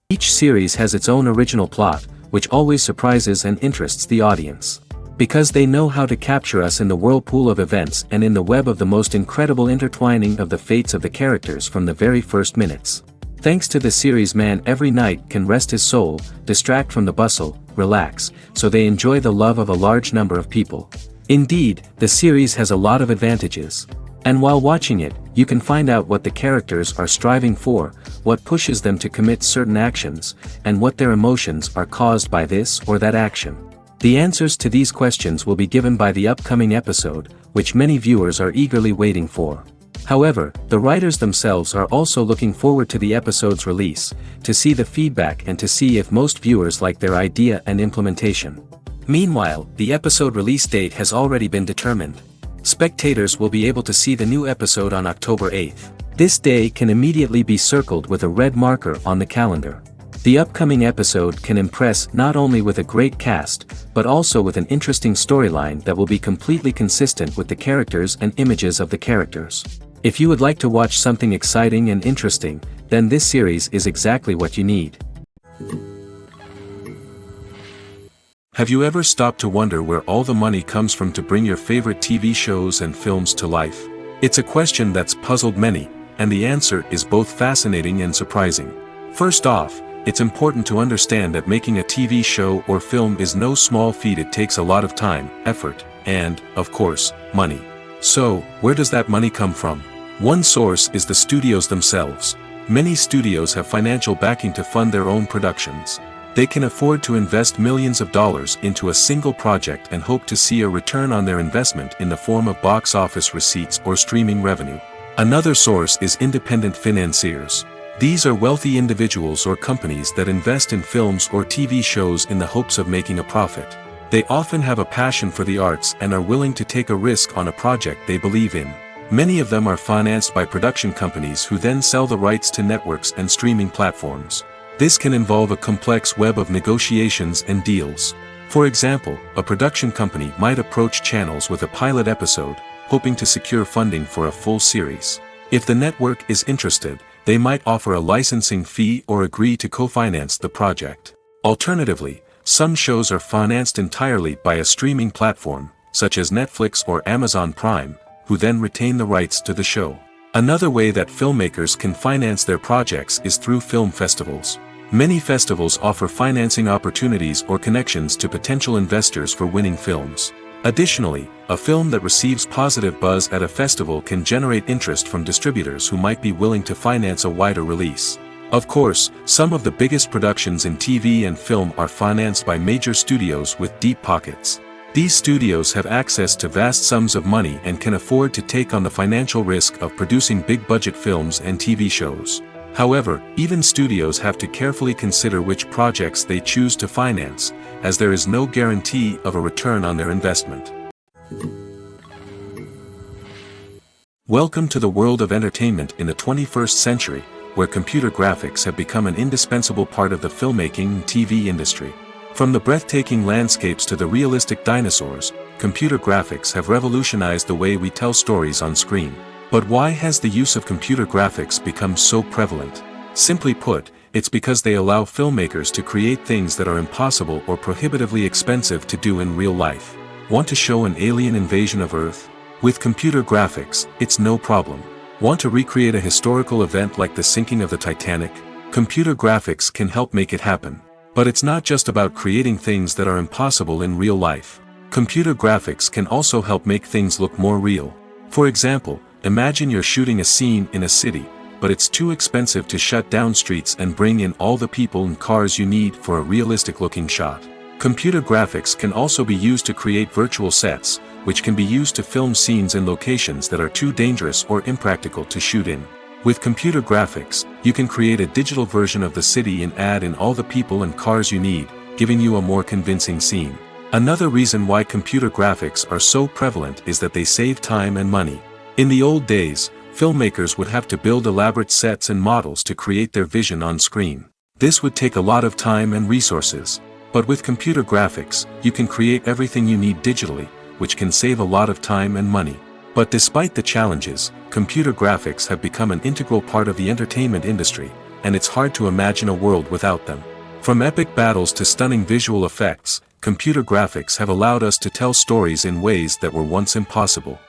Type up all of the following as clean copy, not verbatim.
Each series has its own original plot, which always surprises and interests the audience. Because they know how to capture us in the whirlpool of events and in the web of the most incredible intertwining of the fates of the characters from the very first minutes. Thanks to the series, man every night can rest his soul, distract from the bustle, relax, so they enjoy the love of a large number of people. Indeed, the series has a lot of advantages. And while watching it, you can find out what the characters are striving for, what pushes them to commit certain actions, and what their emotions are caused by this or that action. The answers to these questions will be given by the upcoming episode, which many viewers are eagerly waiting for. However, the writers themselves are also looking forward to the episode's release, to see the feedback and to see if most viewers like their idea and implementation. Meanwhile, the episode release date has already been determined. Spectators will be able to see the new episode on October 8th. This day can immediately be circled with a red marker on the calendar. The upcoming episode can impress not only with a great cast, but also with an interesting storyline that will be completely consistent with the characters and images of the characters. If you would like to watch something exciting and interesting, then this series is exactly what you need. Have you ever stopped to wonder where all the money comes from to bring your favorite TV shows and films to life? It's a question that's puzzled many, and the answer is both fascinating and surprising. First off, it's important to understand that making a TV show or film is no small feat. It takes a lot of time, effort, and, of course, money. So, where does that money come from? One source is the studios themselves. Many studios have financial backing to fund their own productions. They can afford to invest millions of dollars into a single project and hope to see a return on their investment in the form of box office receipts or streaming revenue. Another source is independent financiers. These are wealthy individuals or companies that invest in films or TV shows in the hopes of making a profit. They often have a passion for the arts and are willing to take a risk on a project they believe in. Many of them are financed by production companies who then sell the rights to networks and streaming platforms. This can involve a complex web of negotiations and deals. For example, a production company might approach channels with a pilot episode, hoping to secure funding for a full series. If the network is interested, they might offer a licensing fee or agree to co-finance the project. Alternatively, some shows are financed entirely by a streaming platform, such as Netflix or Amazon Prime, who then retain the rights to the show. Another way that filmmakers can finance their projects is through film festivals. Many festivals offer financing opportunities or connections to potential investors for winning films. Additionally, a film that receives positive buzz at a festival can generate interest from distributors who might be willing to finance a wider release. Of course, some of the biggest productions in TV and film are financed by major studios with deep pockets. These studios have access to vast sums of money and can afford to take on the financial risk of producing big-budget films and TV shows. However, even studios have to carefully consider which projects they choose to finance, as there is no guarantee of a return on their investment. Welcome to the world of entertainment in the 21st century, where computer graphics have become an indispensable part of the filmmaking and TV industry. From the breathtaking landscapes to the realistic dinosaurs, computer graphics have revolutionized the way we tell stories on screen. But why has the use of computer graphics become so prevalent? Simply put, it's because they allow filmmakers to create things that are impossible or prohibitively expensive to do in real life. Want to show an alien invasion of Earth? With computer graphics, it's no problem. Want to recreate a historical event like the sinking of the Titanic? Computer graphics can help make it happen. But it's not just about creating things that are impossible in real life. Computer graphics can also help make things look more real. For example, imagine you're shooting a scene in a city, but it's too expensive to shut down streets and bring in all the people and cars you need for a realistic-looking shot. Computer graphics can also be used to create virtual sets, which can be used to film scenes in locations that are too dangerous or impractical to shoot in. With computer graphics, you can create a digital version of the city and add in all the people and cars you need, giving you a more convincing scene. Another reason why computer graphics are so prevalent is that they save time and money. In the old days, filmmakers would have to build elaborate sets and models to create their vision on screen. This would take a lot of time and resources. But with computer graphics, you can create everything you need digitally, which can save a lot of time and money. But despite the challenges, computer graphics have become an integral part of the entertainment industry, and it's hard to imagine a world without them. From epic battles to stunning visual effects, computer graphics have allowed us to tell stories in ways that were once impossible.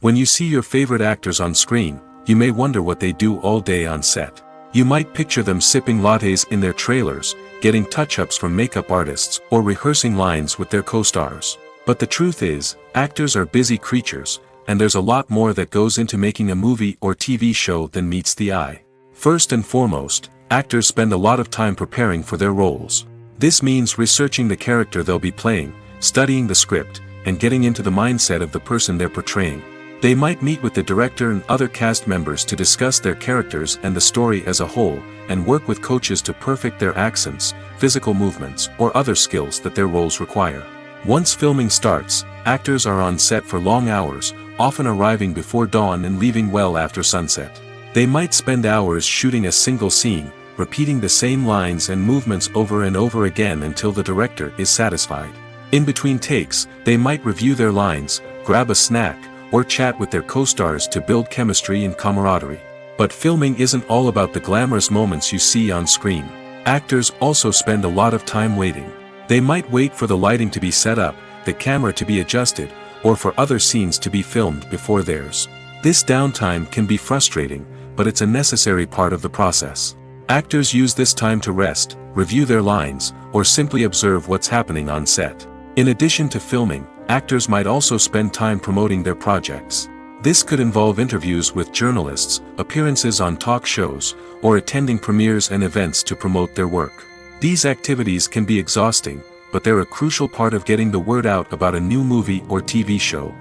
When you see your favorite actors on screen, you may wonder what they do all day on set. You might picture them sipping lattes in their trailers, getting touch-ups from makeup artists, or rehearsing lines with their co-stars. But the truth is, actors are busy creatures, and there's a lot more that goes into making a movie or TV show than meets the eye. First and foremost, actors spend a lot of time preparing for their roles. This means researching the character they'll be playing, studying the script, and getting into the mindset of the person they're portraying. They might meet with the director and other cast members to discuss their characters and the story as a whole, and work with coaches to perfect their accents, physical movements, or other skills that their roles require. Once filming starts, actors are on set for long hours, often arriving before dawn and leaving well after sunset. They might spend hours shooting a single scene, repeating the same lines and movements over and over again until the director is satisfied. In between takes, they might review their lines, grab a snack, or chat with their co-stars to build chemistry and camaraderie. But filming isn't all about the glamorous moments you see on screen. Actors also spend a lot of time waiting. They might wait for the lighting to be set up, the camera to be adjusted, or for other scenes to be filmed before theirs. This downtime can be frustrating, but it's a necessary part of the process. Actors use this time to rest, review their lines, or simply observe what's happening on set. In addition to filming, actors might also spend time promoting their projects. This could involve interviews with journalists, appearances on talk shows, or attending premieres and events to promote their work. These activities can be exhausting, but they're a crucial part of getting the word out about a new movie or TV show.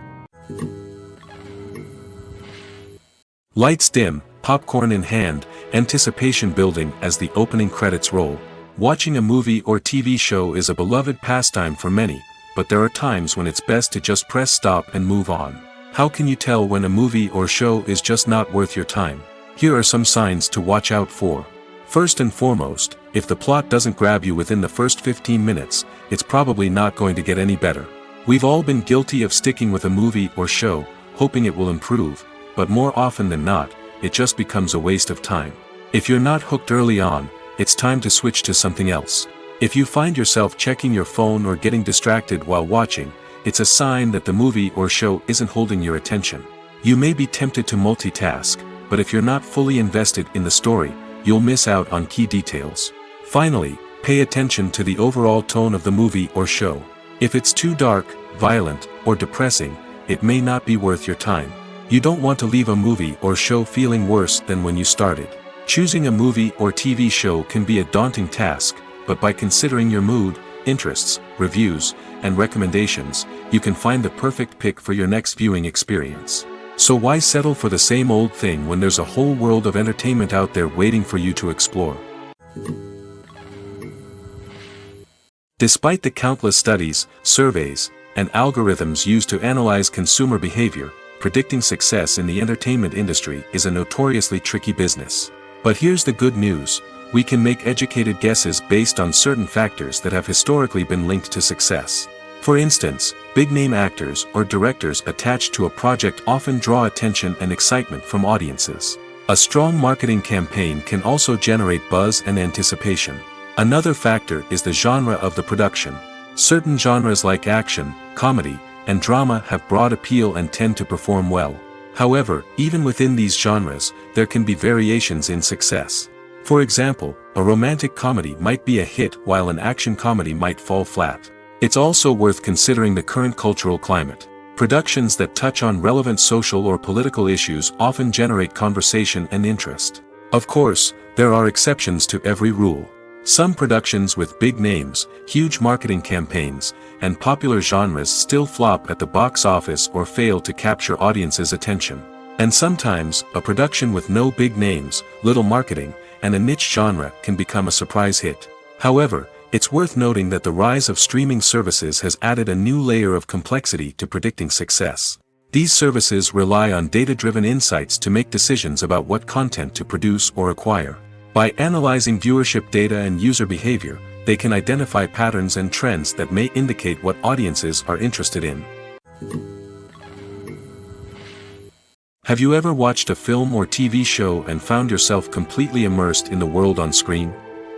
Lights dim, popcorn in hand, anticipation building as the opening credits roll. Watching a movie or TV show is a beloved pastime for many, but there are times when it's best to just press stop and move on. How can you tell when a movie or show is just not worth your time? Here are some signs to watch out for. First and foremost, if the plot doesn't grab you within the first 15 minutes, it's probably not going to get any better. We've all been guilty of sticking with a movie or show, hoping it will improve, but more often than not, it just becomes a waste of time. If you're not hooked early on, it's time to switch to something else. If you find yourself checking your phone or getting distracted while watching, it's a sign that the movie or show isn't holding your attention. You may be tempted to multitask, but if you're not fully invested in the story, you'll miss out on key details. Finally, pay attention to the overall tone of the movie or show. If it's too dark, violent, or depressing, it may not be worth your time. You don't want to leave a movie or show feeling worse than when you started. Choosing a movie or TV show can be a daunting task, but by considering your mood, interests, reviews, and recommendations, you can find the perfect pick for your next viewing experience. So why settle for the same old thing when there's a whole world of entertainment out there waiting for you to explore? Despite the countless studies, surveys, and algorithms used to analyze consumer behavior, predicting success in the entertainment industry is a notoriously tricky business. But here's the good news: we can make educated guesses based on certain factors that have historically been linked to success. For instance, big-name actors or directors attached to a project often draw attention and excitement from audiences. A strong marketing campaign can also generate buzz and anticipation. Another factor is the genre of the production. Certain genres like action, comedy, and drama have broad appeal and tend to perform well. However, even within these genres, there can be variations in success. For example, a romantic comedy might be a hit while an action comedy might fall flat. It's also worth considering the current cultural climate. Productions that touch on relevant social or political issues often generate conversation and interest. Of course, there are exceptions to every rule. Some productions with big names, huge marketing campaigns, and popular genres still flop at the box office or fail to capture audiences' attention. And sometimes, a production with no big names, little marketing, and a niche genre can become a surprise hit. However, it's worth noting that the rise of streaming services has added a new layer of complexity to predicting success. These services rely on data-driven insights to make decisions about what content to produce or acquire. By analyzing viewership data and user behavior, they can identify patterns and trends that may indicate what audiences are interested in. Have you ever watched a film or TV show and found yourself completely immersed in the world on screen?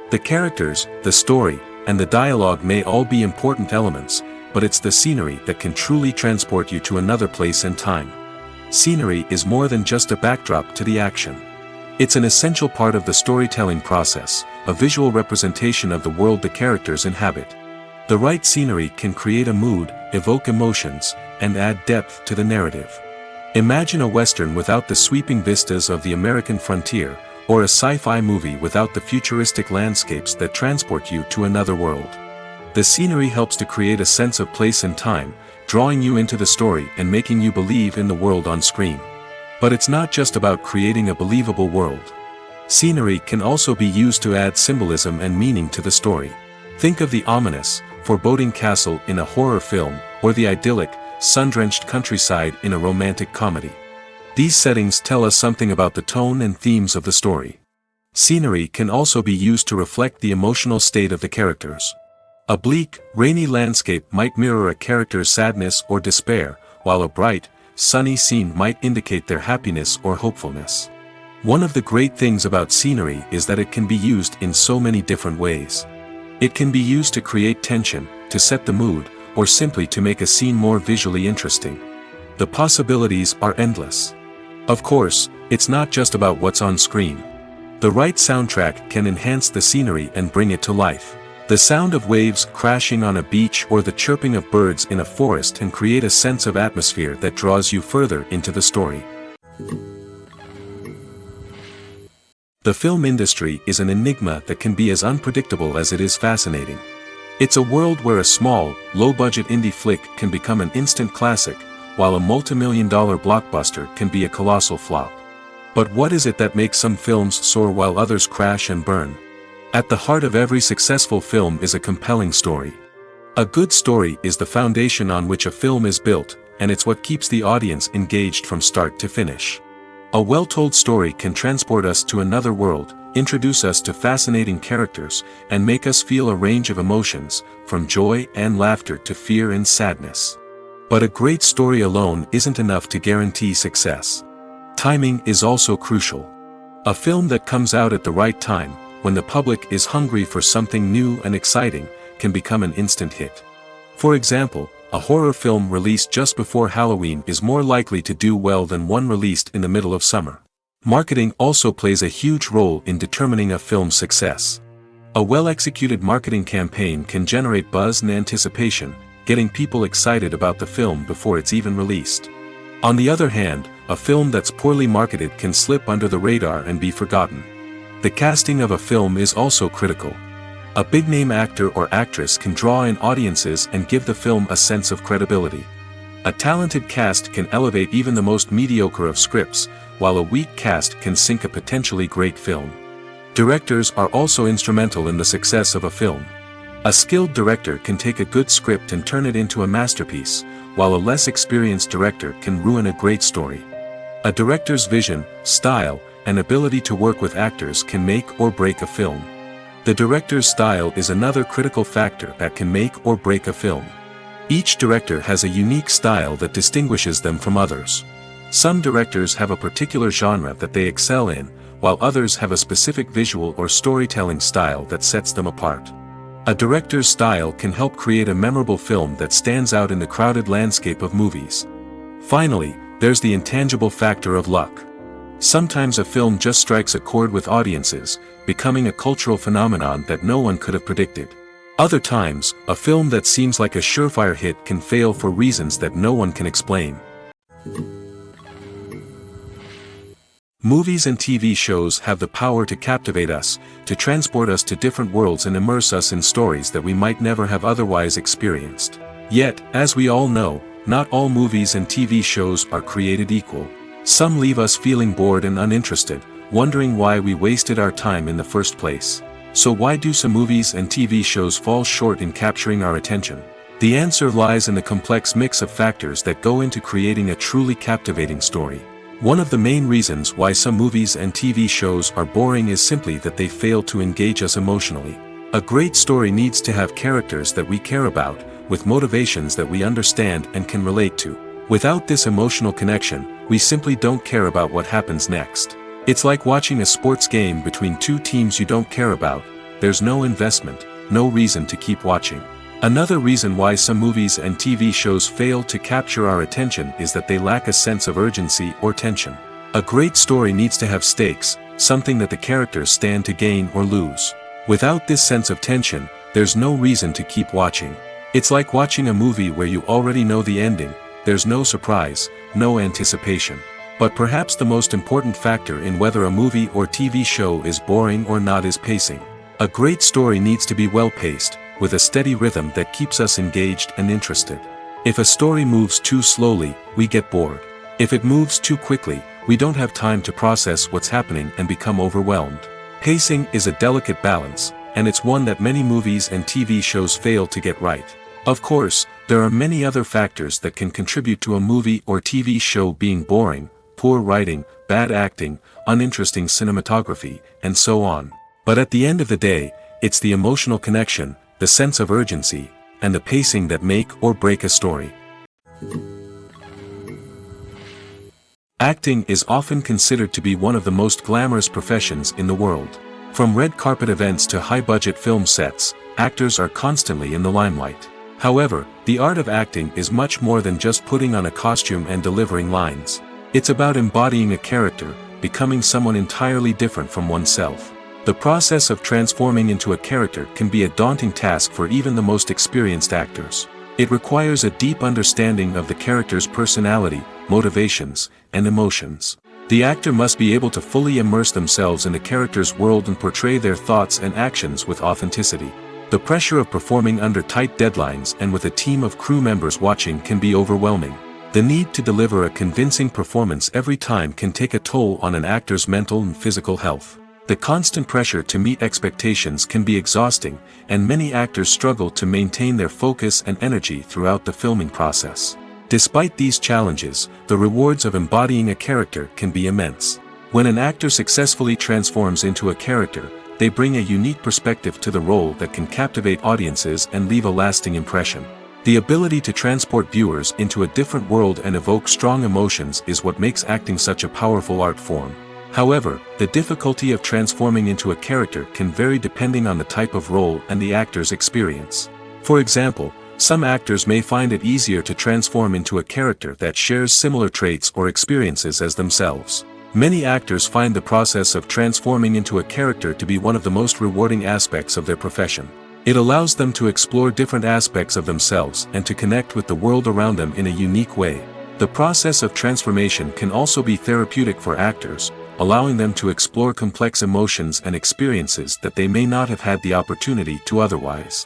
The characters, the story, and the dialogue may all be important elements, but it's the scenery that can truly transport you to another place and time. Scenery is more than just a backdrop to the action. It's an essential part of the storytelling process, a visual representation of the world the characters inhabit. The right scenery can create a mood, evoke emotions, and add depth to the narrative. Imagine a Western without the sweeping vistas of the American frontier, or a sci-fi movie without the futuristic landscapes that transport you to another world. The scenery helps to create a sense of place and time, drawing you into the story and making you believe in the world on screen. But it's not just about creating a believable world. Scenery can also be used to add symbolism and meaning to the story. Think of the ominous, foreboding castle in a horror film, or the idyllic, sun-drenched countryside in a romantic comedy. These settings tell us something about the tone and themes of the story. Scenery can also be used to reflect the emotional state of the characters. A bleak, rainy landscape might mirror a character's sadness or despair, while a bright, sunny scene might indicate their happiness or hopefulness. One of the great things about scenery is that it can be used in so many different ways. It can be used to create tension, to set the mood, or simply to make a scene more visually interesting. The possibilities are endless. Of course, it's not just about what's on screen. The right soundtrack can enhance the scenery and bring it to life. The sound of waves crashing on a beach or the chirping of birds in a forest can create a sense of atmosphere that draws you further into the story. The film industry is an enigma that can be as unpredictable as it is fascinating. It's a world where a small, low-budget indie flick can become an instant classic, while a multi-million-dollar blockbuster can be a colossal flop. But what is it that makes some films soar while others crash and burn? At the heart of every successful film is a compelling story. A good story is the foundation on which a film is built, and it's what keeps the audience engaged from start to finish. A well-told story can transport us to another world, introduce us to fascinating characters, and make us feel a range of emotions, from joy and laughter to fear and sadness. But a great story alone isn't enough to guarantee success. Timing is also crucial. A film that comes out at the right time, when the public is hungry for something new and exciting, can become an instant hit. For example, a horror film released just before Halloween is more likely to do well than one released in the middle of summer. Marketing also plays a huge role in determining a film's success. A well-executed marketing campaign can generate buzz and anticipation, getting people excited about the film before it's even released. On the other hand, a film that's poorly marketed can slip under the radar and be forgotten. The casting of a film is also critical. A big-name actor or actress can draw in audiences and give the film a sense of credibility. A talented cast can elevate even the most mediocre of scripts, while a weak cast can sink a potentially great film. Directors are also instrumental in the success of a film. A skilled director can take a good script and turn it into a masterpiece, while a less experienced director can ruin a great story. A director's vision, style, and ability to work with actors can make or break a film. The director's style is another critical factor that can make or break a film. Each director has a unique style that distinguishes them from others. Some directors have a particular genre that they excel in, while others have a specific visual or storytelling style that sets them apart. A director's style can help create a memorable film that stands out in the crowded landscape of movies. Finally, there's the intangible factor of luck. Sometimes a film just strikes a chord with audiences, becoming a cultural phenomenon that no one could have predicted. Other times, a film that seems like a surefire hit can fail for reasons that no one can explain. Movies and TV shows have the power to captivate us, to transport us to different worlds and immerse us in stories that we might never have otherwise experienced. Yet, as we all know, not all movies and TV shows are created equal. Some leave us feeling bored and uninterested, wondering why we wasted our time in the first place. So why do some movies and TV shows fall short in capturing our attention? The answer lies in the complex mix of factors that go into creating a truly captivating story. One of the main reasons why some movies and TV shows are boring is simply that they fail to engage us emotionally. A great story needs to have characters that we care about, with motivations that we understand and can relate to. Without this emotional connection, we simply don't care about what happens next. It's like watching a sports game between two teams you don't care about. There's no investment, no reason to keep watching. Another reason why some movies and TV shows fail to capture our attention is that they lack a sense of urgency or tension. A great story needs to have stakes, something that the characters stand to gain or lose. Without this sense of tension, there's no reason to keep watching. It's like watching a movie where you already know the ending. There's no surprise, no anticipation. But perhaps the most important factor in whether a movie or TV show is boring or not is pacing. A great story needs to be well-paced, with a steady rhythm that keeps us engaged and interested. If a story moves too slowly, we get bored. If it moves too quickly, we don't have time to process what's happening and become overwhelmed. Pacing is a delicate balance, and it's one that many movies and TV shows fail to get right. Of course, there are many other factors that can contribute to a movie or TV show being boring: poor writing, bad acting, uninteresting cinematography, and so on. But at the end of the day, it's the emotional connection, the sense of urgency, and the pacing that make or break a story. Acting is often considered to be one of the most glamorous professions in the world. From red carpet events to high-budget film sets, actors are constantly in the limelight. However, the art of acting is much more than just putting on a costume and delivering lines. It's about embodying a character, becoming someone entirely different from oneself. The process of transforming into a character can be a daunting task for even the most experienced actors. It requires a deep understanding of the character's personality, motivations, and emotions. The actor must be able to fully immerse themselves in the character's world and portray their thoughts and actions with authenticity. The pressure of performing under tight deadlines and with a team of crew members watching can be overwhelming. The need to deliver a convincing performance every time can take a toll on an actor's mental and physical health. The constant pressure to meet expectations can be exhausting, and many actors struggle to maintain their focus and energy throughout the filming process. Despite these challenges, the rewards of embodying a character can be immense. When an actor successfully transforms into a character, they bring a unique perspective to the role that can captivate audiences and leave a lasting impression. The ability to transport viewers into a different world and evoke strong emotions is what makes acting such a powerful art form. However, the difficulty of transforming into a character can vary depending on the type of role and the actor's experience. For example, some actors may find it easier to transform into a character that shares similar traits or experiences as themselves. Many actors find the process of transforming into a character to be one of the most rewarding aspects of their profession. It allows them to explore different aspects of themselves and to connect with the world around them in a unique way. The process of transformation can also be therapeutic for actors, allowing them to explore complex emotions and experiences that they may not have had the opportunity to otherwise.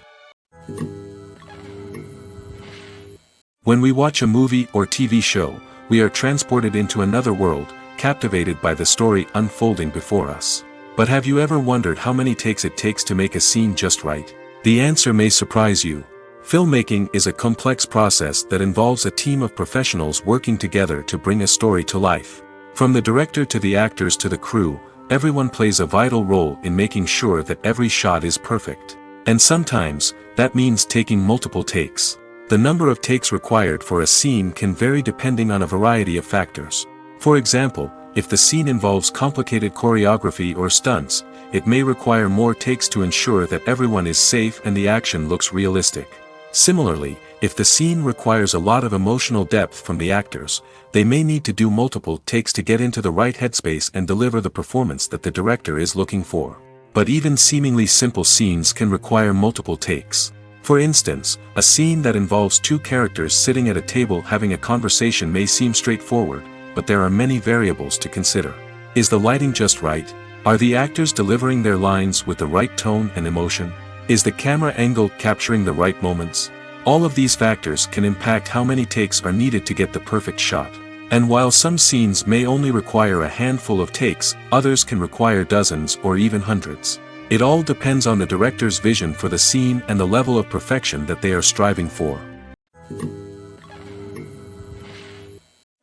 When we watch a movie or TV show, we are transported into another world, captivated by the story unfolding before us. But have you ever wondered how many takes it takes to make a scene just right? The answer may surprise you. Filmmaking is a complex process that involves a team of professionals working together to bring a story to life. From the director to the actors to the crew, everyone plays a vital role in making sure that every shot is perfect. And sometimes, that means taking multiple takes. The number of takes required for a scene can vary depending on a variety of factors. For example, if the scene involves complicated choreography or stunts, it may require more takes to ensure that everyone is safe and the action looks realistic. Similarly, if the scene requires a lot of emotional depth from the actors, they may need to do multiple takes to get into the right headspace and deliver the performance that the director is looking for. But even seemingly simple scenes can require multiple takes. For instance, a scene that involves two characters sitting at a table having a conversation may seem straightforward, but there are many variables to consider. Is the lighting just right? Are the actors delivering their lines with the right tone and emotion? Is the camera angle capturing the right moments? All of these factors can impact how many takes are needed to get the perfect shot. And while some scenes may only require a handful of takes, others can require dozens or even hundreds. It all depends on the director's vision for the scene and the level of perfection that they are striving for.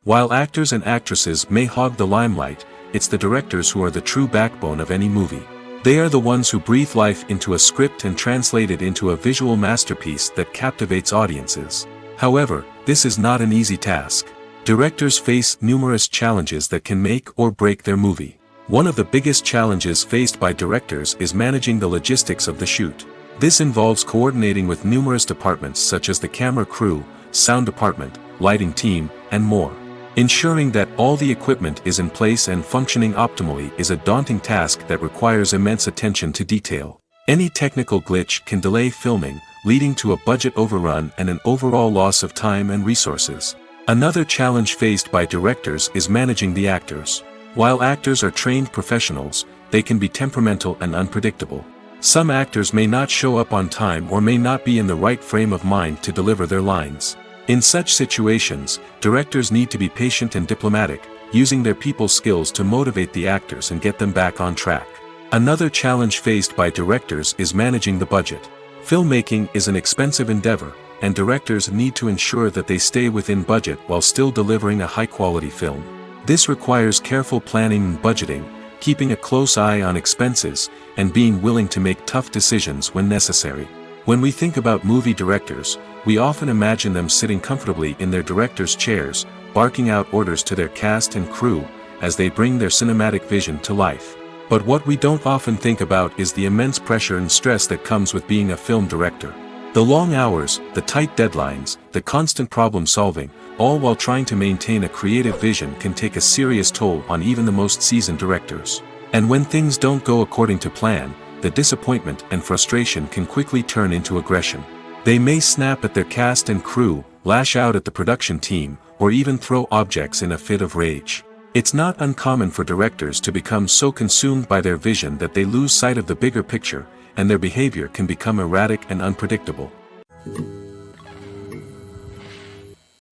While actors and actresses may hog the limelight, it's the directors who are the true backbone of any movie. They are the ones who breathe life into a script and translate it into a visual masterpiece that captivates audiences. However, this is not an easy task. Directors face numerous challenges that can make or break their movie. One of the biggest challenges faced by directors is managing the logistics of the shoot. This involves coordinating with numerous departments such as the camera crew, sound department, lighting team, and more. Ensuring that all the equipment is in place and functioning optimally is a daunting task that requires immense attention to detail. Any technical glitch can delay filming, leading to a budget overrun and an overall loss of time and resources. Another challenge faced by directors is managing the actors. While actors are trained professionals, they can be temperamental and unpredictable. Some actors may not show up on time or may not be in the right frame of mind to deliver their lines. In such situations, directors need to be patient and diplomatic, using their people skills to motivate the actors and get them back on track. Another challenge faced by directors is managing the budget. Filmmaking is an expensive endeavor, and directors need to ensure that they stay within budget while still delivering a high-quality film. This requires careful planning and budgeting, keeping a close eye on expenses, and being willing to make tough decisions when necessary. When we think about movie directors, we often imagine them sitting comfortably in their director's chairs, barking out orders to their cast and crew, as they bring their cinematic vision to life. But what we don't often think about is the immense pressure and stress that comes with being a film director. The long hours, the tight deadlines, the constant problem solving, all while trying to maintain a creative vision can take a serious toll on even the most seasoned directors. And when things don't go according to plan, the disappointment and frustration can quickly turn into aggression. They may snap at their cast and crew, lash out at the production team, or even throw objects in a fit of rage. It's not uncommon for directors to become so consumed by their vision that they lose sight of the bigger picture, and their behavior can become erratic and unpredictable.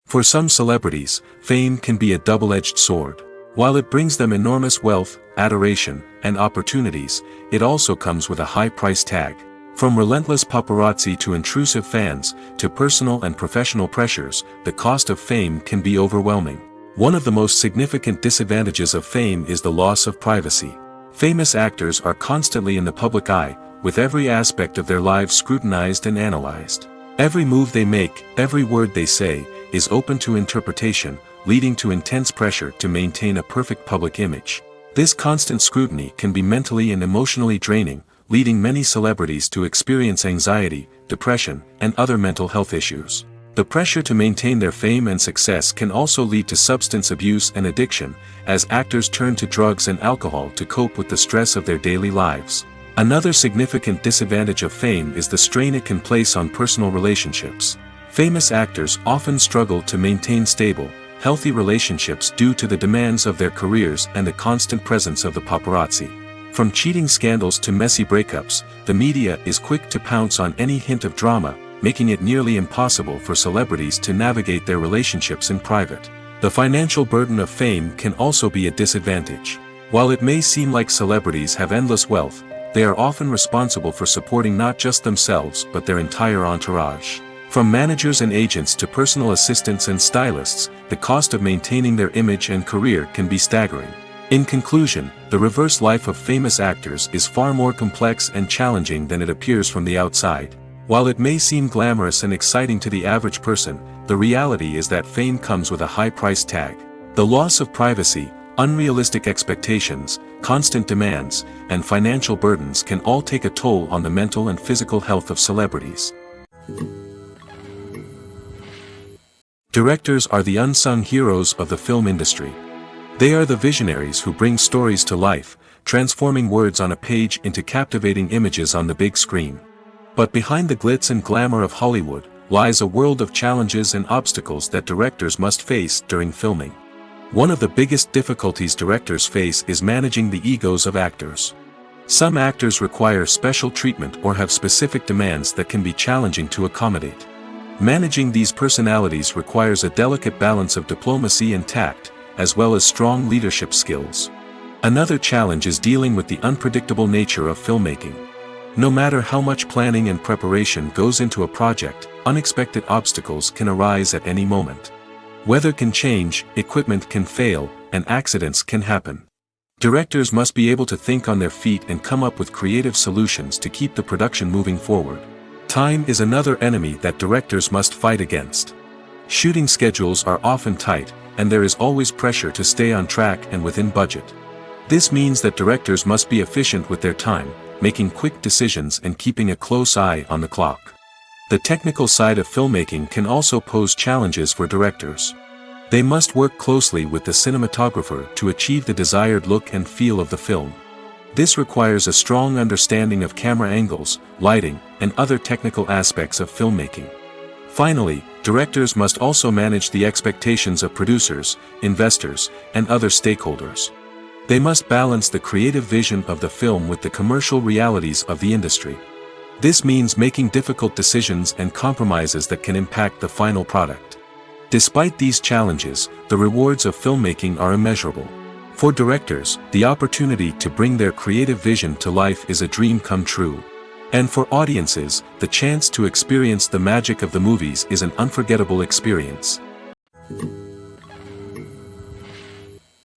For some celebrities, fame can be a double-edged sword. While it brings them enormous wealth, adoration, and opportunities, it also comes with a high price tag. From relentless paparazzi to intrusive fans, to personal and professional pressures, the cost of fame can be overwhelming. One of the most significant disadvantages of fame is the loss of privacy. Famous actors are constantly in the public eye, with every aspect of their lives scrutinized and analyzed. Every move they make, every word they say, is open to interpretation, leading to intense pressure to maintain a perfect public image. This constant scrutiny can be mentally and emotionally draining, leading many celebrities to experience anxiety, depression, and other mental health issues. The pressure to maintain their fame and success can also lead to substance abuse and addiction, as actors turn to drugs and alcohol to cope with the stress of their daily lives. Another significant disadvantage of fame is the strain it can place on personal relationships. Famous actors often struggle to maintain stable, healthy relationships due to the demands of their careers and the constant presence of the paparazzi. From cheating scandals to messy breakups, the media is quick to pounce on any hint of drama, making it nearly impossible for celebrities to navigate their relationships in private. The financial burden of fame can also be a disadvantage. While it may seem like celebrities have endless wealth, they are often responsible for supporting not just themselves but their entire entourage. From managers and agents to personal assistants and stylists, the cost of maintaining their image and career can be staggering. In conclusion, the reverse life of famous actors is far more complex and challenging than it appears from the outside. While it may seem glamorous and exciting to the average person, the reality is that fame comes with a high price tag. The loss of privacy, unrealistic expectations, constant demands, and financial burdens can all take a toll on the mental and physical health of celebrities. Directors are the unsung heroes of the film industry. They are the visionaries who bring stories to life, transforming words on a page into captivating images on the big screen. But behind the glitz and glamour of Hollywood lies a world of challenges and obstacles that directors must face during filming. One of the biggest difficulties directors face is managing the egos of actors. Some actors require special treatment or have specific demands that can be challenging to accommodate. Managing these personalities requires a delicate balance of diplomacy and tact, as well as strong leadership skills. Another challenge is dealing with the unpredictable nature of filmmaking. No matter how much planning and preparation goes into a project, unexpected obstacles can arise at any moment. Weather can change, equipment can fail, and accidents can happen. Directors must be able to think on their feet and come up with creative solutions to keep the production moving forward. Time is another enemy that directors must fight against. Shooting schedules are often tight, and there is always pressure to stay on track and within budget. This means that directors must be efficient with their time, making quick decisions and keeping a close eye on the clock. The technical side of filmmaking can also pose challenges for directors. They must work closely with the cinematographer to achieve the desired look and feel of the film. This requires a strong understanding of camera angles, lighting, and other technical aspects of filmmaking. Finally, directors must also manage the expectations of producers, investors, and other stakeholders. They must balance the creative vision of the film with the commercial realities of the industry. This means making difficult decisions and compromises that can impact the final product. Despite these challenges, the rewards of filmmaking are immeasurable. For directors, the opportunity to bring their creative vision to life is a dream come true. And for audiences, the chance to experience the magic of the movies is an unforgettable experience.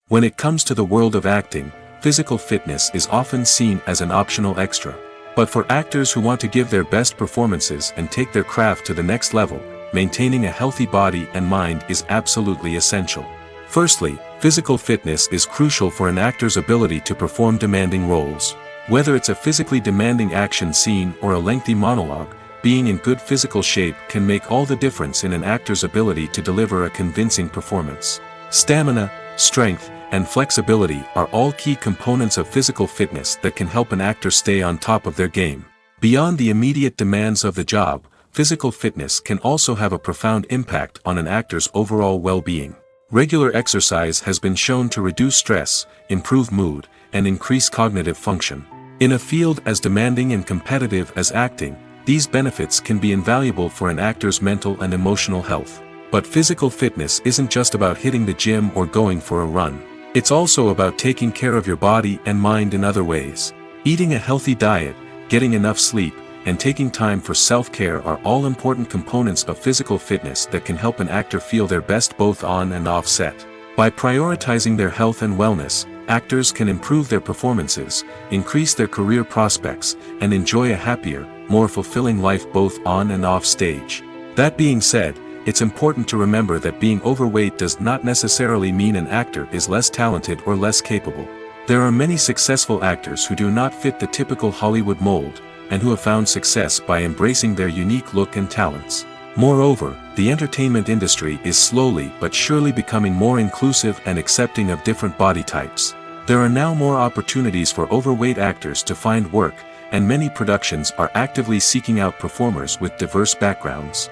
When it comes to the world of acting, physical fitness is often seen as an optional extra. But for actors who want to give their best performances and take their craft to the next level, maintaining a healthy body and mind is absolutely essential. Firstly, physical fitness is crucial for an actor's ability to perform demanding roles. Whether it's a physically demanding action scene or a lengthy monologue, being in good physical shape can make all the difference in an actor's ability to deliver a convincing performance. Stamina, strength, and flexibility are all key components of physical fitness that can help an actor stay on top of their game. Beyond the immediate demands of the job, physical fitness can also have a profound impact on an actor's overall well-being. Regular exercise has been shown to reduce stress, improve mood, and increase cognitive function. In a field as demanding and competitive as acting, these benefits can be invaluable for an actor's mental and emotional health. But physical fitness isn't just about hitting the gym or going for a run. It's also about taking care of your body and mind in other ways. Eating a healthy diet, getting enough sleep, and taking time for self-care are all important components of physical fitness that can help an actor feel their best both on and off set. By prioritizing their health and wellness, actors can improve their performances, increase their career prospects, and enjoy a happier, more fulfilling life both on and off stage. That being said, it's important to remember that being overweight does not necessarily mean an actor is less talented or less capable. There are many successful actors who do not fit the typical Hollywood mold, and who have found success by embracing their unique look and talents. Moreover, the entertainment industry is slowly but surely becoming more inclusive and accepting of different body types. There are now more opportunities for overweight actors to find work, and many productions are actively seeking out performers with diverse backgrounds.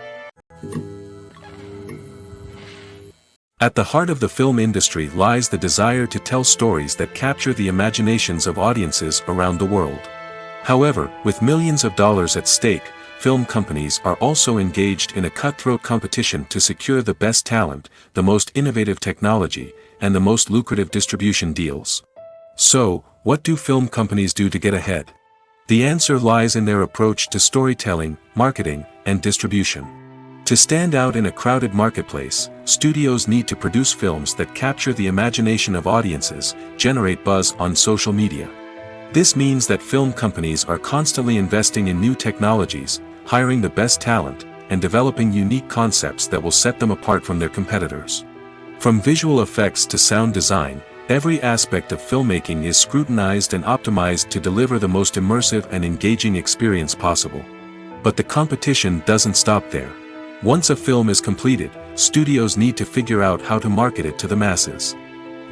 At the heart of the film industry lies the desire to tell stories that capture the imaginations of audiences around the world. However, with millions of dollars at stake, film companies are also engaged in a cutthroat competition to secure the best talent, the most innovative technology, and the most lucrative distribution deals. So, what do film companies do to get ahead? The answer lies in their approach to storytelling, marketing, and distribution. To stand out in a crowded marketplace, studios need to produce films that capture the imagination of audiences, generate buzz on social media. This means that film companies are constantly investing in new technologies, hiring the best talent, and developing unique concepts that will set them apart from their competitors. From visual effects to sound design, every aspect of filmmaking is scrutinized and optimized to deliver the most immersive and engaging experience possible. But the competition doesn't stop there. Once a film is completed, studios need to figure out how to market it to the masses.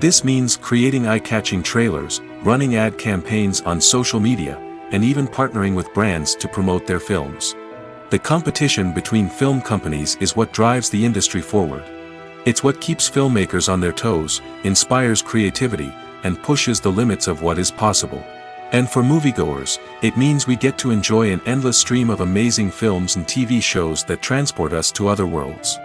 This means creating eye-catching trailers, running ad campaigns on social media, and even partnering with brands to promote their films. The competition between film companies is what drives the industry forward. It's what keeps filmmakers on their toes, inspires creativity, and pushes the limits of what is possible. And for moviegoers, it means we get to enjoy an endless stream of amazing films and TV shows that transport us to other worlds.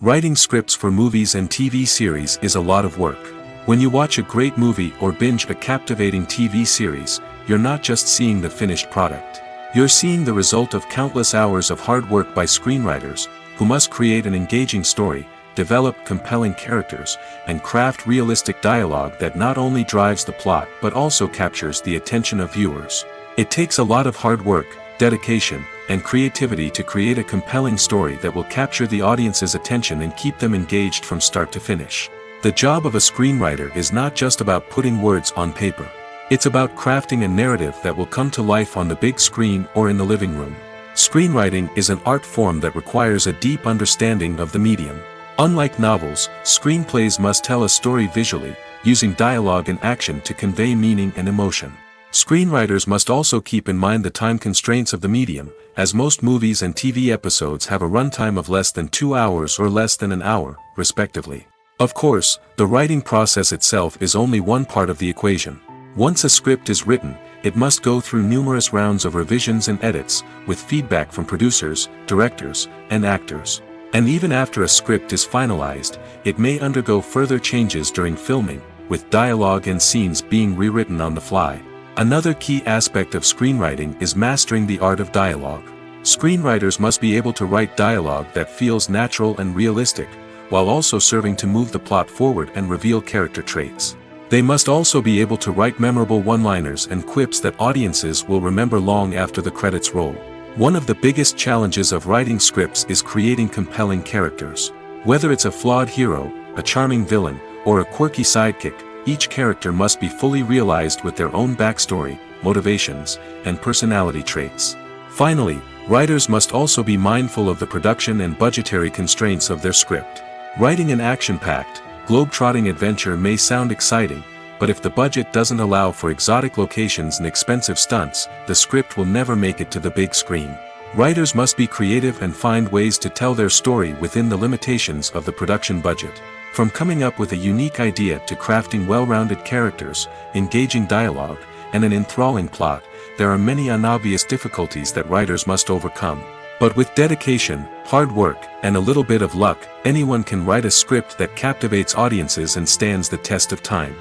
Writing scripts for movies and TV series is a lot of work. When you watch a great movie or binge a captivating TV series, you're not just seeing the finished product. You're seeing the result of countless hours of hard work by screenwriters, who must create an engaging story, develop compelling characters, and craft realistic dialogue that not only drives the plot but also captures the attention of viewers. It takes a lot of hard work, dedication, and creativity to create a compelling story that will capture the audience's attention and keep them engaged from start to finish. The job of a screenwriter is not just about putting words on paper. It's about crafting a narrative that will come to life on the big screen or in the living room. Screenwriting is an art form that requires a deep understanding of the medium. Unlike novels, screenplays must tell a story visually, using dialogue and action to convey meaning and emotion. Screenwriters must also keep in mind the time constraints of the medium, as most movies and TV episodes have a runtime of less than 2 hours or less than an hour, respectively. Of course, the writing process itself is only one part of the equation. Once a script is written, it must go through numerous rounds of revisions and edits, with feedback from producers, directors, and actors. And even after a script is finalized, it may undergo further changes during filming, with dialogue and scenes being rewritten on the fly. Another key aspect of screenwriting is mastering the art of dialogue. Screenwriters must be able to write dialogue that feels natural and realistic, while also serving to move the plot forward and reveal character traits. They must also be able to write memorable one-liners and quips that audiences will remember long after the credits roll. One of the biggest challenges of writing scripts is creating compelling characters. Whether it's a flawed hero, a charming villain, or a quirky sidekick, each character must be fully realized with their own backstory, motivations, and personality traits. Finally, writers must also be mindful of the production and budgetary constraints of their script. Writing an action-packed, globe-trotting adventure may sound exciting, but if the budget doesn't allow for exotic locations and expensive stunts, the script will never make it to the big screen. Writers must be creative and find ways to tell their story within the limitations of the production budget. From coming up with a unique idea to crafting well-rounded characters, engaging dialogue, and an enthralling plot, there are many unobvious difficulties that writers must overcome. But with dedication, hard work, and a little bit of luck, anyone can write a script that captivates audiences and stands the test of time.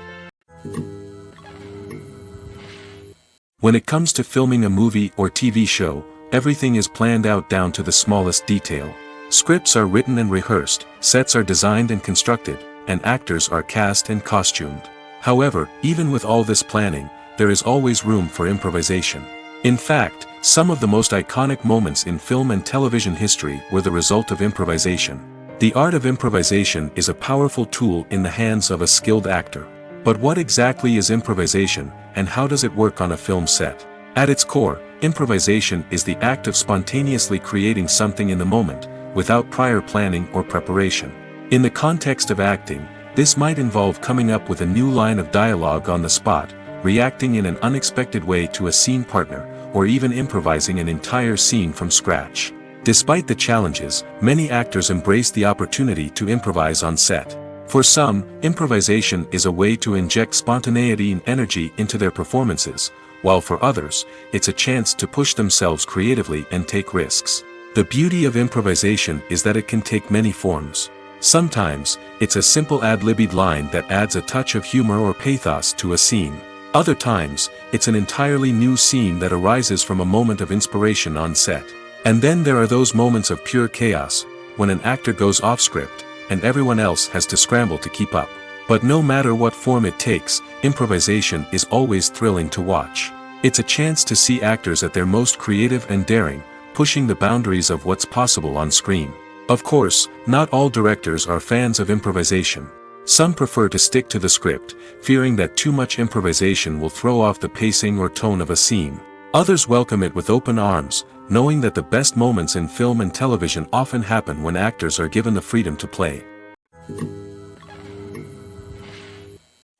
When it comes to filming a movie or TV show, everything is planned out down to the smallest detail. Scripts are written and rehearsed, sets are designed and constructed, and actors are cast and costumed. However, even with all this planning, there is always room for improvisation. In fact, some of the most iconic moments in film and television history were the result of improvisation. The art of improvisation is a powerful tool in the hands of a skilled actor. But what exactly is improvisation, and how does it work on a film set? At its core, improvisation is the act of spontaneously creating something in the moment, without prior planning or preparation. In the context of acting, this might involve coming up with a new line of dialogue on the spot, reacting in an unexpected way to a scene partner, or even improvising an entire scene from scratch. Despite the challenges, many actors embrace the opportunity to improvise on set. For some, improvisation is a way to inject spontaneity and energy into their performances, while for others, it's a chance to push themselves creatively and take risks. The beauty of improvisation is that it can take many forms. Sometimes, it's a simple ad-libbed line that adds a touch of humor or pathos to a scene. Other times, it's an entirely new scene that arises from a moment of inspiration on set. And then there are those moments of pure chaos, when an actor goes off script, and everyone else has to scramble to keep up. But no matter what form it takes, improvisation is always thrilling to watch. It's a chance to see actors at their most creative and daring, pushing the boundaries of what's possible on screen. Of course, not all directors are fans of improvisation. Some prefer to stick to the script, fearing that too much improvisation will throw off the pacing or tone of a scene. Others welcome it with open arms, knowing that the best moments in film and television often happen when actors are given the freedom to play.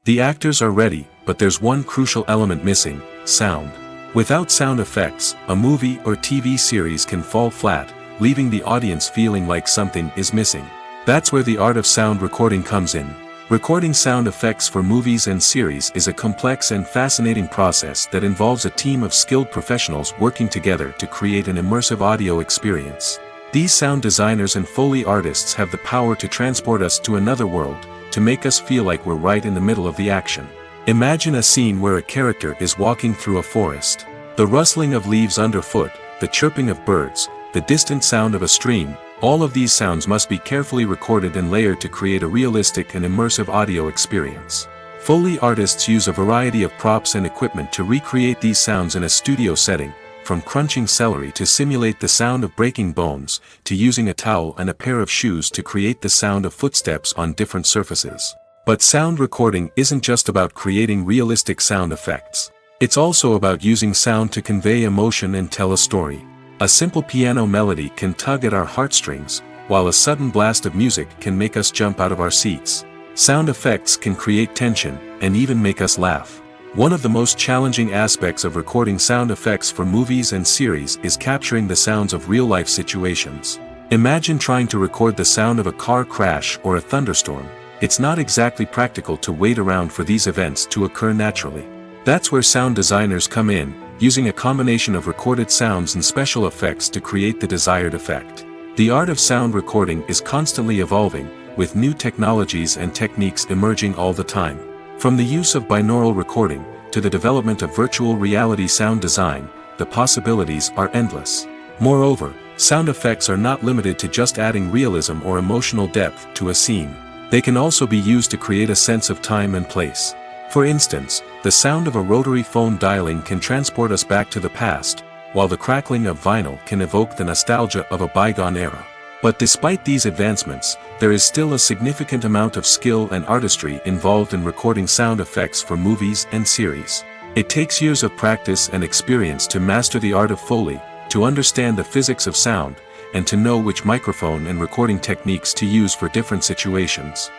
The actors are ready, but there's one crucial element missing: sound. Without sound effects, a movie or TV series can fall flat, leaving the audience feeling like something is missing. That's where the art of sound recording comes in. Recording sound effects for movies and series is a complex and fascinating process that involves a team of skilled professionals working together to create an immersive audio experience. These sound designers and Foley artists have the power to transport us to another world, to make us feel like we're right in the middle of the action. Imagine a scene where a character is walking through a forest. The rustling of leaves underfoot, the chirping of birds, the distant sound of a stream, all of these sounds must be carefully recorded and layered to create a realistic and immersive audio experience. Foley artists use a variety of props and equipment to recreate these sounds in a studio setting, from crunching celery to simulate the sound of breaking bones, to using a towel and a pair of shoes to create the sound of footsteps on different surfaces. But sound recording isn't just about creating realistic sound effects. It's also about using sound to convey emotion and tell a story. A simple piano melody can tug at our heartstrings, while a sudden blast of music can make us jump out of our seats. Sound effects can create tension, and even make us laugh. One of the most challenging aspects of recording sound effects for movies and series is capturing the sounds of real-life situations. Imagine trying to record the sound of a car crash or a thunderstorm. It's not exactly practical to wait around for these events to occur naturally. That's where sound designers come in, using a combination of recorded sounds and special effects to create the desired effect. The art of sound recording is constantly evolving, with new technologies and techniques emerging all the time. From the use of binaural recording, to the development of virtual reality sound design, the possibilities are endless. Moreover, sound effects are not limited to just adding realism or emotional depth to a scene. They can also be used to create a sense of time and place. For instance, the sound of a rotary phone dialing can transport us back to the past, while the crackling of vinyl can evoke the nostalgia of a bygone era. But despite these advancements, there is still a significant amount of skill and artistry involved in recording sound effects for movies and series. It takes years of practice and experience to master the art of Foley, to understand the physics of sound, and to know which microphone and recording techniques to use for different situations.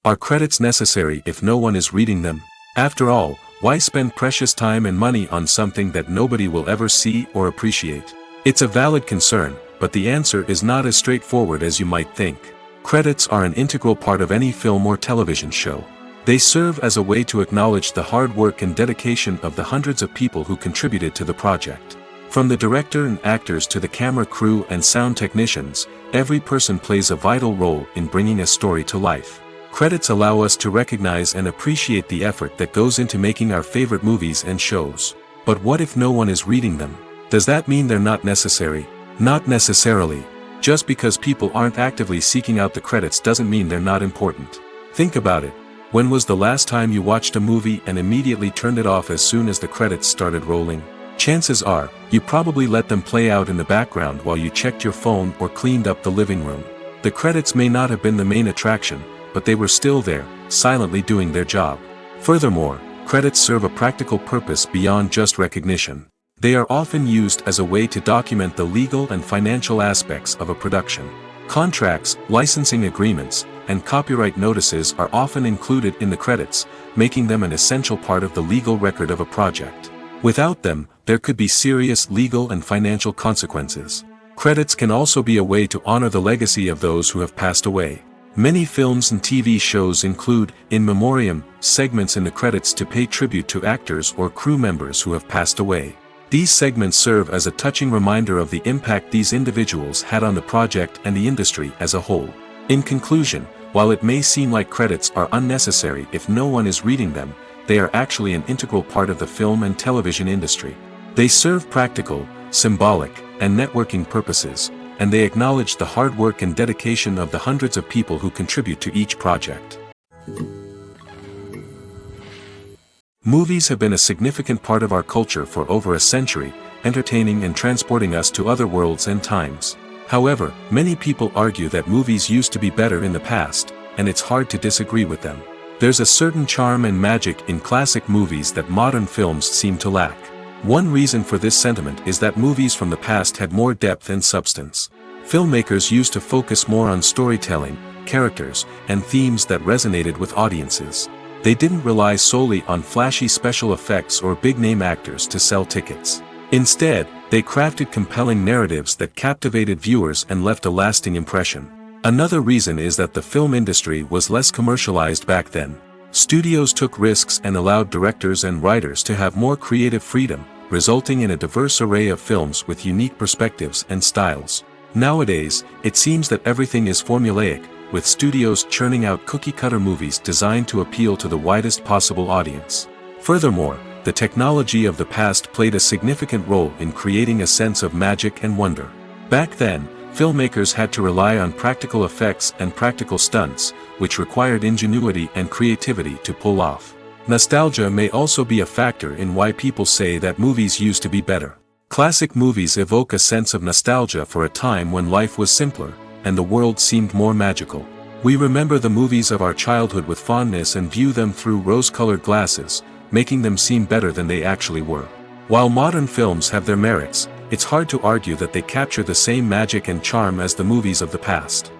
Are credits necessary if no one is reading them? After all, why spend precious time and money on something that nobody will ever see or appreciate? It's a valid concern, but the answer is not as straightforward as you might think. Credits are an integral part of any film or television show. They serve as a way to acknowledge the hard work and dedication of the hundreds of people who contributed to the project. From the director and actors to the camera crew and sound technicians, every person plays a vital role in bringing a story to life. Credits allow us to recognize and appreciate the effort that goes into making our favorite movies and shows. But what if no one is reading them? Does that mean they're not necessary? Not necessarily. Just because people aren't actively seeking out the credits doesn't mean they're not important. Think about it. When was the last time you watched a movie and immediately turned it off as soon as the credits started rolling? Chances are, you probably let them play out in the background while you checked your phone or cleaned up the living room. The credits may not have been the main attraction, but they were still there, silently doing their job. Furthermore, credits serve a practical purpose beyond just recognition. They are often used as a way to document the legal and financial aspects of a production. Contracts, licensing agreements, and copyright notices are often included in the credits, making them an essential part of the legal record of a project. Without them, there could be serious legal and financial consequences. Credits can also be a way to honor the legacy of those who have passed away. Many films and TV shows include, in memoriam, segments in the credits to pay tribute to actors or crew members who have passed away. These segments serve as a touching reminder of the impact these individuals had on the project and the industry as a whole. In conclusion, while it may seem like credits are unnecessary if no one is reading them, they are actually an integral part of the film and television industry. They serve practical, symbolic, and networking purposes, and they acknowledge the hard work and dedication of the hundreds of people who contribute to each project. Movies have been a significant part of our culture for over a century, entertaining and transporting us to other worlds and times. However, many people argue that movies used to be better in the past, and it's hard to disagree with them. There's a certain charm and magic in classic movies that modern films seem to lack. One reason for this sentiment is that movies from the past had more depth and substance. Filmmakers used to focus more on storytelling, characters, and themes that resonated with audiences. They didn't rely solely on flashy special effects or big-name actors to sell tickets. Instead, they crafted compelling narratives that captivated viewers and left a lasting impression. Another reason is that the film industry was less commercialized back then. Studios took risks and allowed directors and writers to have more creative freedom, resulting in a diverse array of films with unique perspectives and styles. Nowadays, it seems that everything is formulaic, with studios churning out cookie-cutter movies designed to appeal to the widest possible audience. Furthermore, the technology of the past played a significant role in creating a sense of magic and wonder. Back then, filmmakers had to rely on practical effects and practical stunts, which required ingenuity and creativity to pull off. Nostalgia may also be a factor in why people say that movies used to be better. Classic movies evoke a sense of nostalgia for a time when life was simpler, and the world seemed more magical. We remember the movies of our childhood with fondness and view them through rose-colored glasses, making them seem better than they actually were. While modern films have their merits, it's hard to argue that they capture the same magic and charm as the movies of the past.